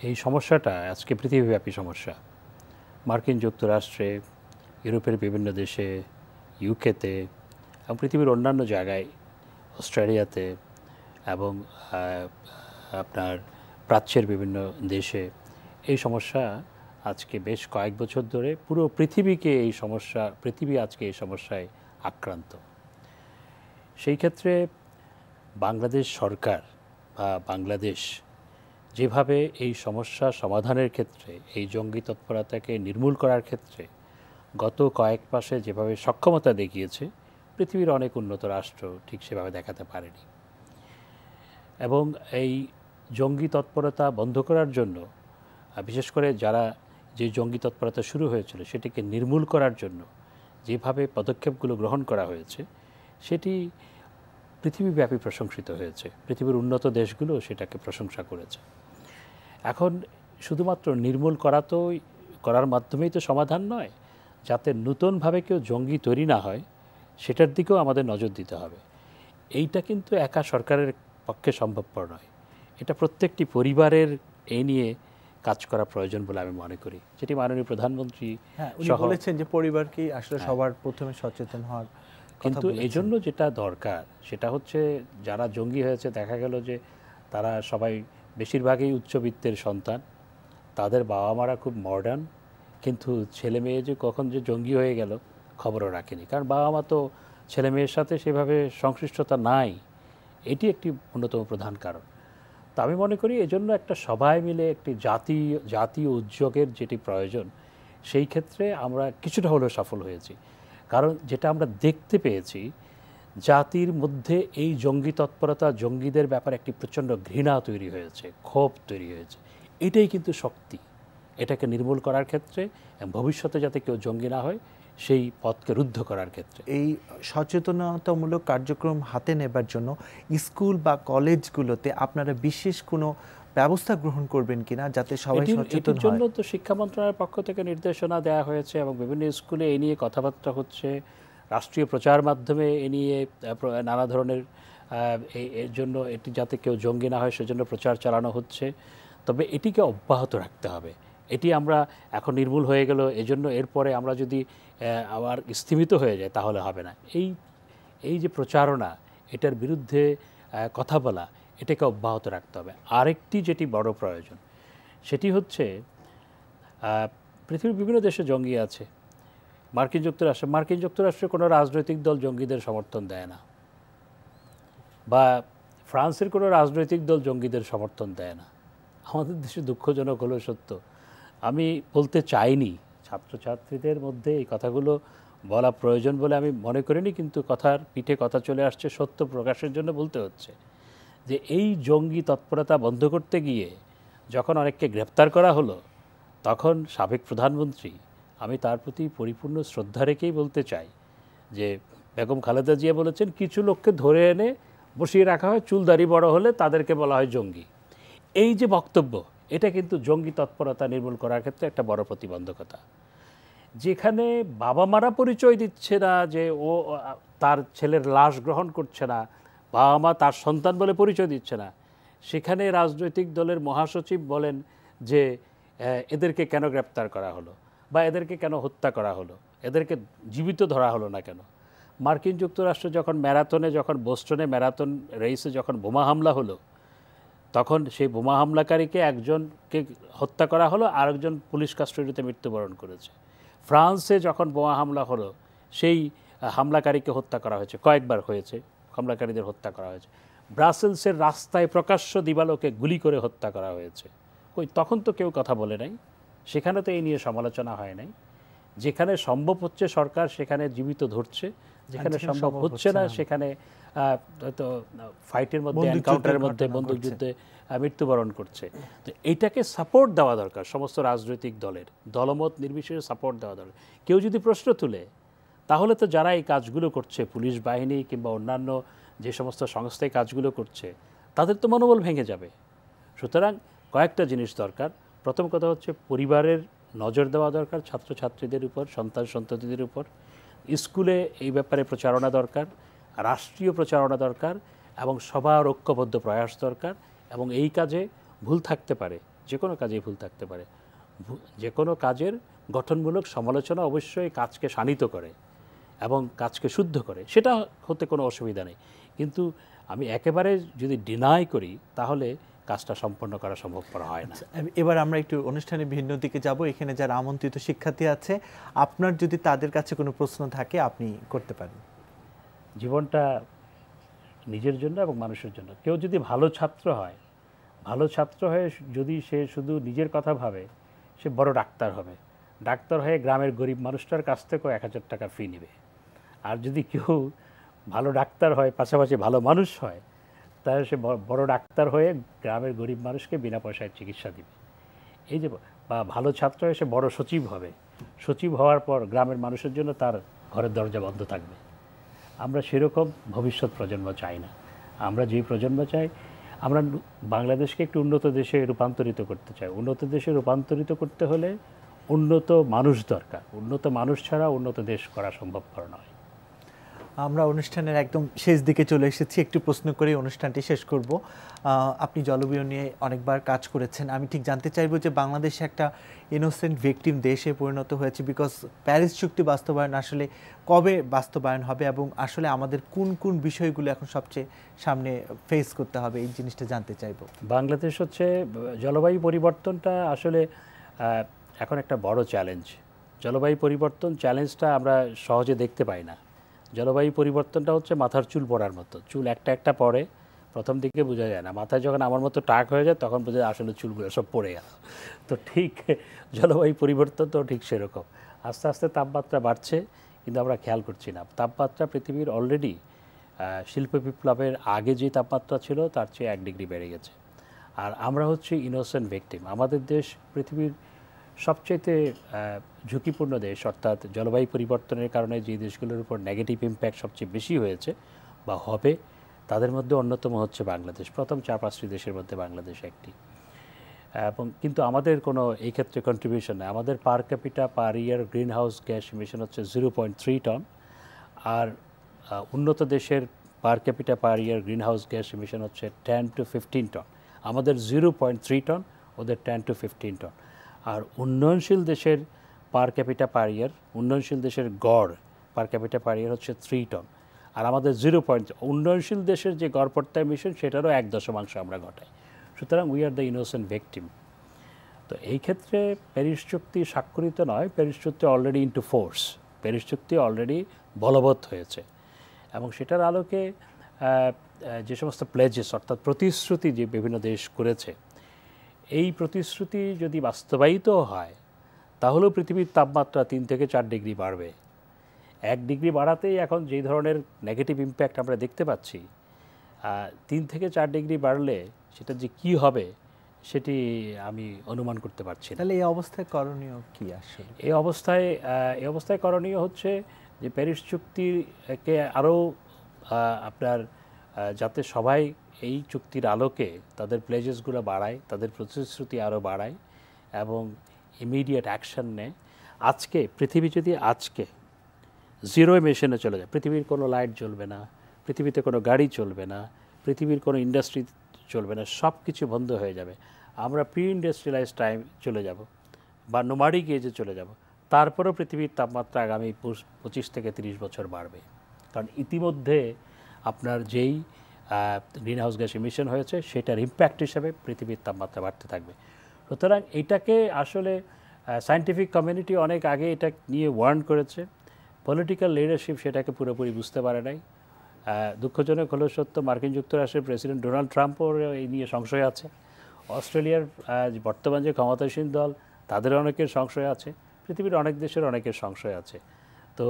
এই সমস্যাটা আজকে পৃথিবীব্যাপী সমস্যা। মার্কিন যুক্তরাষ্ট্রে, ইউরোপের বিভিন্ন দেশে, ইউকেতে এবং পৃথিবীর অন্যান্য জায়গায়, অস্ট্রেলিয়াতে এবং আপনার প্রাচ্যের বিভিন্ন দেশে এই সমস্যা আজকে বেশ কয়েক বছর ধরে পুরো পৃথিবী আজকে এই সমস্যায় আক্রান্ত। সেই ক্ষেত্রে বাংলাদেশ সরকার বা বাংলাদেশ যেভাবে এই সমস্যা সমাধানের ক্ষেত্রে, এই জঙ্গি তৎপরতাকে নির্মূল করার ক্ষেত্রে গত কয়েক মাসে যেভাবে সক্ষমতা দেখিয়েছে, পৃথিবীর অনেক উন্নত রাষ্ট্র ঠিক সেভাবে দেখাতে পারেনি। এবং এই জঙ্গি তৎপরতা বন্ধ করার জন্য, বিশেষ করে যারা যে জঙ্গি তৎপরতা শুরু হয়েছিল সেটিকে নির্মূল করার জন্য যেভাবে পদক্ষেপগুলো গ্রহণ করা হয়েছে, সেটি পৃথিবীব্যাপী প্রশংসিত হয়েছে। পৃথিবীর উন্নত দেশগুলো সেটাকে প্রশংসা করেছে। এখন শুধুমাত্র নির্মূল করার মাধ্যমেই তো সমাধান নয়, যাতে নতুনভাবে কেউ জঙ্গি তৈরি না হয় সেটার দিকেও আমাদের নজর দিতে হবে। এইটা কিন্তু একা সরকারের পক্ষে সম্ভবপর নয়, এটা প্রত্যেকটি পরিবারের এই নিয়ে কাজ করা প্রয়োজন বলে আমি মনে করি, যেটি মাননীয় প্রধানমন্ত্রী বলেছেন যে পরিবারকেই আসলে সবার প্রথমে সচেতন হওয়ার। কিন্তু এই জন্য যেটা দরকার সেটা হচ্ছে, যারা জঙ্গি হয়েছে দেখা গেল যে তারা সবাই বেশিরভাগই উচ্চবিত্তের সন্তান, তাদের বাবা মারা খুব মডার্ন, কিন্তু ছেলে মেয়ে যে কখন যে জঙ্গি হয়ে গেল খবরও রাখেনি, কারণ বাবা মা তো ছেলে মেয়ের সাথে সেভাবে সংশ্লিষ্টতা নাই। এটি একটি অন্যতম প্রধান কারণ। তো আমি মনে করি এজন্য একটা সবাই মিলে একটি জাতীয় উদ্যোগের যেটি প্রয়োজন, সেই ক্ষেত্রে আমরা কিছুটা হলেও সফল হয়েছি। কারণ যেটা আমরা দেখতে পেয়েছি, জাতির মধ্যে এই জঙ্গি তৎপরতা, জঙ্গিদের ব্যাপারে একটি প্রচণ্ড ঘৃণা তৈরি হয়েছে, ক্ষোভ তৈরি হয়েছে। এটাই কিন্তু শক্তি, এটাকে নির্মূল করার ক্ষেত্রে, ভবিষ্যতে যাতে কেউ জঙ্গি না হয় সেই পথকে রুদ্ধ করার ক্ষেত্রে। এই সচেতনতামূলক কার্যক্রম হাতে নেবার জন্য স্কুল বা কলেজগুলোতে আপনারা বিশেষ কোনো ব্যবস্থা গ্রহণ করবেন কিনা, যাতে সবাই সচেতন হয়? জন্য তো শিক্ষা মন্ত্রণালয়ের পক্ষ থেকে নির্দেশনা দেওয়া হয়েছে এবং বিভিন্ন স্কুলে এ নিয়ে কথাবার্তা হচ্ছে, রাষ্ট্রীয় প্রচার মাধ্যমে এ নিয়ে নানা ধরনের এর জন্য, এটি যাতে কেউ জঙ্গি না হয় সেজন্য প্রচার চালানো হচ্ছে। তবে এটিকে অব্যাহত রাখতে হবে। এটি আমরা এখন নির্মূল হয়ে গেল, এজন্য এরপরে আমরা যদি আবার স্থিমিত হয়ে যায় তাহলে হবে না। এই যে প্রচারণা, এটার বিরুদ্ধে কথা বলা, এটাকে অব্যাহত রাখতে হবে। আরেকটি যেটি বড় প্রয়োজন সেটি হচ্ছে, পৃথিবীর বিভিন্ন দেশে জঙ্গি আছে। মার্কিন যুক্তরাষ্ট্রে কোনো রাজনৈতিক দল জঙ্গিদের সমর্থন দেয় না, বা ফ্রান্সের কোনো রাজনৈতিক দল জঙ্গিদের সমর্থন দেয় না। আমাদের দেশে দুঃখজনক হলো সত্য, আমি বলতে চাইনি, ছাত্রছাত্রীদের মধ্যে এই কথাগুলো বলা প্রয়োজন বলে আমি মনে করিনি, কিন্তু কথার পিঠে কথা চলে আসছে, সত্য প্রকাশের জন্য বলতে হচ্ছে যে এই জঙ্গি তৎপরতা বন্ধ করতে গিয়ে যখন অনেককে গ্রেপ্তার করা হলো, তখন সাবেক প্রধানমন্ত্রী, আমি তার প্রতি পরিপূর্ণ শ্রদ্ধা রেখেই বলতে চাই যে বেগম খালেদা জিয়া বলেছেন, কিছু লোককে ধরে এনে বসিয়ে রাখা হয়, চুলদাড়ি বড় হলে তাদেরকে বলা হয় জঙ্গি। এই যে বক্তব্য, এটা কিন্তু জঙ্গি তৎপরতা নির্মূল করার ক্ষেত্রে একটা বড় প্রতিবন্ধকতা। যেখানে বাবা মারা পরিচয় দিচ্ছে না যে ও তার ছেলের লাশ গ্রহণ করছে না, বাবা মা তার সন্তান বলে পরিচয় দিচ্ছে না, সেখানে রাজনৈতিক দলের মহাসচিব বলেন যে এদেরকে কেন গ্রেপ্তার করা হলো, বা এদেরকে কেন হত্যা করা হলো, এদেরকে জীবিত ধরা হলো না কেন। মার্কিন যুক্তরাষ্ট্র যখন বোস্টনে ম্যারাথন রেসে যখন বোমা হামলা হলো, তখন সেই বোমা হামলাকারীকে একজনকে হত্যা করা হলো, আরেকজন পুলিশ কাস্টডিতে মৃত্যুবরণ করেছে। ফ্রান্সে যখন বোমা হামলা হলো, সেই হামলাকারীকে হত্যা করা হয়েছে, কয়েকবার হয়েছে, হামলাকারীদের হত্যা করা হয়েছে। ব্রাসেলসের রাস্তায় প্রকাশ্য দিবালোকে গুলি করে হত্যা করা হয়েছে। তখন তো কেউ কথা বলে নাই, সেখানে তো এই নিয়ে সমালোচনা হয় নাই। যেখানে সম্ভব হচ্ছে সরকার সেখানে জীবিত ধরছে, যেখানে সম্ভব হচ্ছে না সেখানে হয়তো ফাইটের মধ্যে, এনকাউন্টারের মধ্যে, বন্দুকযুদ্ধে মৃত্যুবরণ করছে। তো এইটাকে সাপোর্ট দেওয়া দরকার, সমস্ত রাজনৈতিক দলের দলমত নির্বিশেষে সাপোর্ট দেওয়া দরকার। কেউ যদি প্রশ্ন তুলে, তাহলে তো যারা এই কাজগুলো করছে, পুলিশ বাহিনী কিংবা অন্যান্য যে সমস্ত সংস্থায় কাজগুলো করছে, তাদের তো মনোবল ভেঙে যাবে। সুতরাং কয়েকটা জিনিস দরকার। প্রথম কথা হচ্ছে পরিবারের নজর দেওয়া দরকার, ছাত্রছাত্রীদের উপর, সন্তানদের উপর। স্কুলে এই ব্যাপারে প্রচারণা দরকার, রাষ্ট্রীয় প্রচারণা দরকার, এবং সবার ঐক্যবদ্ধ প্রয়াস দরকার। এবং এই কাজে ভুল থাকতে পারে, যে কোনো কাজেই ভুল থাকতে পারে। যে কোনো কাজের গঠনমূলক সমালোচনা অবশ্যই কাজকে শানিত করে এবং কাজকে শুদ্ধ করে, সেটা হতে কোনো অসুবিধা নেই। কিন্তু আমি একেবারে যদি ডিনাই করি, তাহলে কাজটা সম্পন্ন করা সম্ভবপর হয় না। এবার আমরা একটু অনুষ্ঠানের ভিন্ন দিকে যাব। এখানে যারা আমন্ত্রিত শিক্ষার্থী আছে, আপনার যদি তাদের কাছে কোনো প্রশ্ন থাকে আপনি করতে পারেন। জীবনটা নিজের জন্য এবং মানুষের জন্য। কেউ যদি ভালো ছাত্র হয়, ভালো ছাত্র হয়ে যদি সে শুধু নিজের কথা ভাবে, সে বড় ডাক্তার হবে। ডাক্তার হয়ে গ্রামের গরিব মানুষটার কাছ থেকেও 1000 টাকা ফি নেবে। আর যদি কেউ ভালো ডাক্তার হয় পাশাপাশি ভালো মানুষ হয়, তাহলে সে বড় ডাক্তার হয়ে গ্রামের গরিব মানুষকে বিনা পয়সায় চিকিৎসা দিবে। এই যে বা ভালো ছাত্র হয়ে সে বড় সচিব হবে, সচিব হওয়ার পর গ্রামের মানুষের জন্য তার ঘরের দরজা বন্ধ থাকবে। আমরা সেরকম ভবিষ্যৎ প্রজন্ম চাই না। আমরা যে প্রজন্ম চাই, আমরা বাংলাদেশকে একটি উন্নত দেশে রূপান্তরিত করতে চাই। উন্নত দেশে রূপান্তরিত করতে হলে উন্নত মানুষ দরকার। উন্নত মানুষ ছাড়া উন্নত দেশ করা সম্ভবপর নয়। আমরা অনুষ্ঠানের একদম শেষ দিকে চলে এসেছি। একটু প্রশ্ন করে অনুষ্ঠানটি শেষ করব। আপনি জলবায়ু নিয়ে অনেকবার কাজ করেছেন। আমি ঠিক জানতে চাইব যে বাংলাদেশে একটা ইনোসেন্ট ভিকটিম দেশে পরিণত হয়েছে, বিকজ প্যারিস চুক্তি বাস্তবায়ন আসলে কবে বাস্তবায়ন হবে এবং আসলে আমাদের কোন কোন বিষয়গুলো এখন সবচেয়ে সামনে ফেস করতে হবে, এই জিনিসটা জানতে চাইব। বাংলাদেশ হচ্ছে জলবায়ু পরিবর্তনটা আসলে এখন একটা বড় চ্যালেঞ্জ। জলবায়ু পরিবর্তন চ্যালেঞ্জটা আমরা সহজে দেখতে পাই না। জলবায়ু পরিবর্তনটা হচ্ছে মাথার চুল পড়ার মতো। চুল একটা একটা পড়ে, প্রথম দিকে বোঝা যায় না। মাথায় যখন আমার মতো টাক হয়ে যায় তখন বোঝা যায় আসলে চুলগুলো সব পড়ে গেল। তো ঠিক জলবায়ু পরিবর্তন তো ঠিক সেরকম। আস্তে আস্তে তাপমাত্রা বাড়ছে, কিন্তু আমরা খেয়াল করছি না। তাপমাত্রা পৃথিবীর অলরেডি শিল্প বিপ্লবের আগে যে তাপমাত্রা ছিল তার চেয়ে 1 ডিগ্রি বেড়ে গেছে। আর আমরা হচ্ছে ইনোসেন্ট ভিকটিম। আমাদের দেশ পৃথিবীর সবচেয়ে ঝুঁকিপূর্ণ দেশ, অর্থাৎ জলবায়ু পরিবর্তনের কারণে যে দেশগুলোর উপর নেগেটিভ ইম্প্যাক্ট সবচেয়ে বেশি হয়েছে বা হবে, তাদের মধ্যে অন্যতম হচ্ছে বাংলাদেশ। প্রথম 4-5টি দেশের মধ্যে বাংলাদেশ একটি। এবং কিন্তু আমাদের কোনো এই ক্ষেত্রে কন্ট্রিবিউশন নেই। আমাদের পার ক্যাপিটা পার ইয়ার গ্রিন হাউস গ্যাস ইমিশন হচ্ছে 0.3 টন, আর উন্নত দেশের পার ক্যাপিটা পার ইয়ার গ্রিন হাউস গ্যাস ইমিশন হচ্ছে 10 to 15 টন। আমাদের 0.3 টন, ওদের 10 to 15 টন। আর উন্নয়নশীল দেশের পার ক্যাপিটা পার ইয়ার, উন্নয়নশীল দেশের গড় পার ক্যাপিটা পার ইয়ার হচ্ছে 3 টন, আর আমাদের 0. উন্নয়নশীল দেশের যে গড়পড়তা এমিশন সেটারও 1% আমরা ঘটাই। সুতরাং we are the innocent victim. তো এই ক্ষেত্রে প্যারিস চুক্তি স্বাক্ষরিত নয়, প্যারিস চুক্তি অলরেডি ইনটু ফোর্স। প্যারিস চুক্তি অলরেডি বলবৎ হয়েছে এবং সেটার আলোকে যে সমস্ত প্লেজেস অর্থাৎ প্রতিশ্রুতি যে বিভিন্ন দেশ করেছে, এই প্রতিশ্রুতি যদি বাস্তবায়িত হয় তাহলেও পৃথিবীর তাপমাত্রা 3 থেকে 4 ডিগ্রি বাড়বে। 1 ডিগ্রি বাড়াতেই এখন যে ধরনের নেগেটিভ ইম্প্যাক্ট আমরা দেখতে পাচ্ছি, 3 থেকে 4 ডিগ্রি বাড়লে সেটা যে কি হবে সেটি আমি অনুমান করতে পারছি না। তাহলে এই অবস্থায় করণীয় কি আসলে? এই অবস্থায় করণীয় হচ্ছে যে প্যারিস চুক্তিকে আরও আপনার যাতে সবাই এই চুক্তির আলোকে তাদের প্লেজেসগুলো বাড়ায়, তাদের প্রতিশ্রুতি আরও বাড়ায় এবং ইমিডিয়েট অ্যাকশন নেয়। আজকে পৃথিবী যদি আজকে জিরো এমিশনে চলে যায়, পৃথিবীর কোনো লাইট জ্বলবে না, পৃথিবীতে কোনো গাড়ি চলবে না, পৃথিবীর কোনো ইন্ডাস্ট্রি চলবে না, সব কিছু বন্ধ হয়ে যাবে, আমরা প্রি ইন্ডাস্ট্রিয়ালাইজ টাইম চলে যাব বা নোমাডিক এজে চলে যাব, তারপরেও পৃথিবীর তাপমাত্রা আগামী 25 থেকে 30 বছর বাড়বে। কারণ ইতিমধ্যে আপনার যেই গ্রিন হাউস গ্যাস ইমিশন হয়েছে সেটার ইম্প্যাক্ট হিসাবে পৃথিবীর তাপমাত্রা বাড়তে থাকবে। সুতরাং এইটাকে আসলে সায়েন্টিফিক কমিউনিটি অনেক আগে এটা নিয়ে ওয়ার্ন করেছে, পলিটিক্যাল লিডারশিপ সেটাকে পুরোপুরি বুঝতে পারে নাই। দুঃখজনক হলেও সত্য, মার্কিন যুক্তরাষ্ট্রের প্রেসিডেন্ট ডোনাল্ড ট্রাম্পও এই নিয়ে সংশয় আছে। অস্ট্রেলিয়ার বর্তমান যে ক্ষমতাসীন দল তাদের অনেকের সংশয় আছে, পৃথিবীর অনেক দেশের অনেকের সংশয় আছে। তো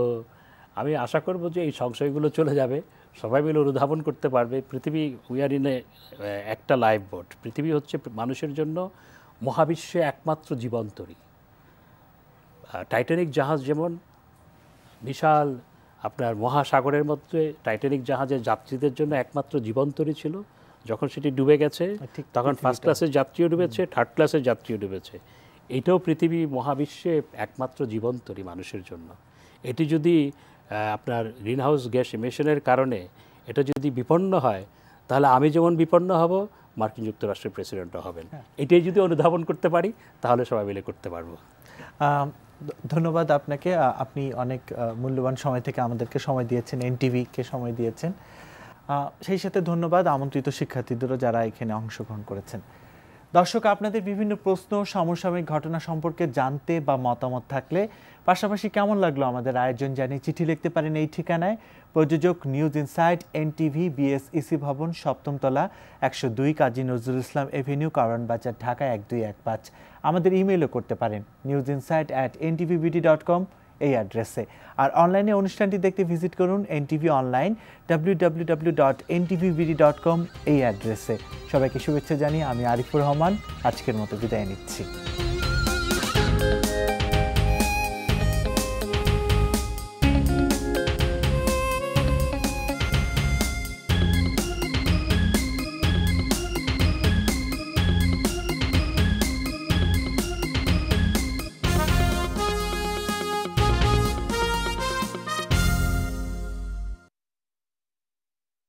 আমি আশা করব যে এই সংশয়গুলো চলে যাবে, সবাই মিলে অনুধাবন করতে পারবে। পৃথিবী উই আর ইন একটা লাইফ বোট। পৃথিবী হচ্ছে মানুষের জন্য মহাবিশ্বে একমাত্র জীবন্তরী। টাইটানিক জাহাজ যেমন বিশাল আপনার মহাসাগরের মধ্যে টাইটানিক জাহাজের যাত্রীদের জন্য একমাত্র জীবন্তরী ছিল, যখন সেটি ডুবে গেছে তখন ফার্স্ট ক্লাসের যাত্রীও ডুবেছে, থার্ড ক্লাসের যাত্রীও ডুবেছে। এটাও পৃথিবী মহাবিশ্বে একমাত্র জীবন্তরী মানুষের জন্য। এটি যদি আপনার গ্রিন হাউস গ্যাস ইমিশনের কারণে এটা যদি বিপন্ন হয়, তাহলে আমি যেমন বিপন্ন হব, মার্কিন যুক্তরাষ্ট্রের প্রেসিডেন্টও হবেন। এটাই যদি অনুধাবন করতে পারি তাহলে সবাই মিলে করতে পারবো। ধন্যবাদ আপনাকে। আপনি অনেক মূল্যবান সময় থেকে আমাদেরকে সময় দিয়েছেন, এনটিভিকে সময় দিয়েছেন। সেই সাথে ধন্যবাদ আমন্ত্রিত শিক্ষার্থীদেরও যারা এখানে অংশগ্রহণ করেছেন। দর্শক, আপনাদের বিভিন্ন প্রশ্ন, সমসাময়িক ঘটনা সম্পর্কে জানতে বা মতামত থাকলে, পাশাপাশি কেমন লাগলো আমাদের আয়োজন জানিয়ে চিঠি লিখতে পারেন এই ঠিকানায়। প্রযোজক নিউজ ইনসাইট, এনটিভি, বিএসইসি ভবন, 7ম তলা, 102 কাজী নজরুল ইসলাম এভিনিউ, কারওয়ান বাজার, ঢাকা 1215। আমাদের ইমেইলও করতে পারেন newsinsight@ntvbd.com এই অ্যাড্রেসে। আর অনলাইনে অনুষ্ঠানটি দেখতে ভিজিট করুন এনটিভি অনলাইন www.ntvbd.com এই অ্যাড্রেসে। সবাইকে শুভেচ্ছা জানিয়ে আমি আরিফুর রহমান আজকের মতো বিদায় নিচ্ছি।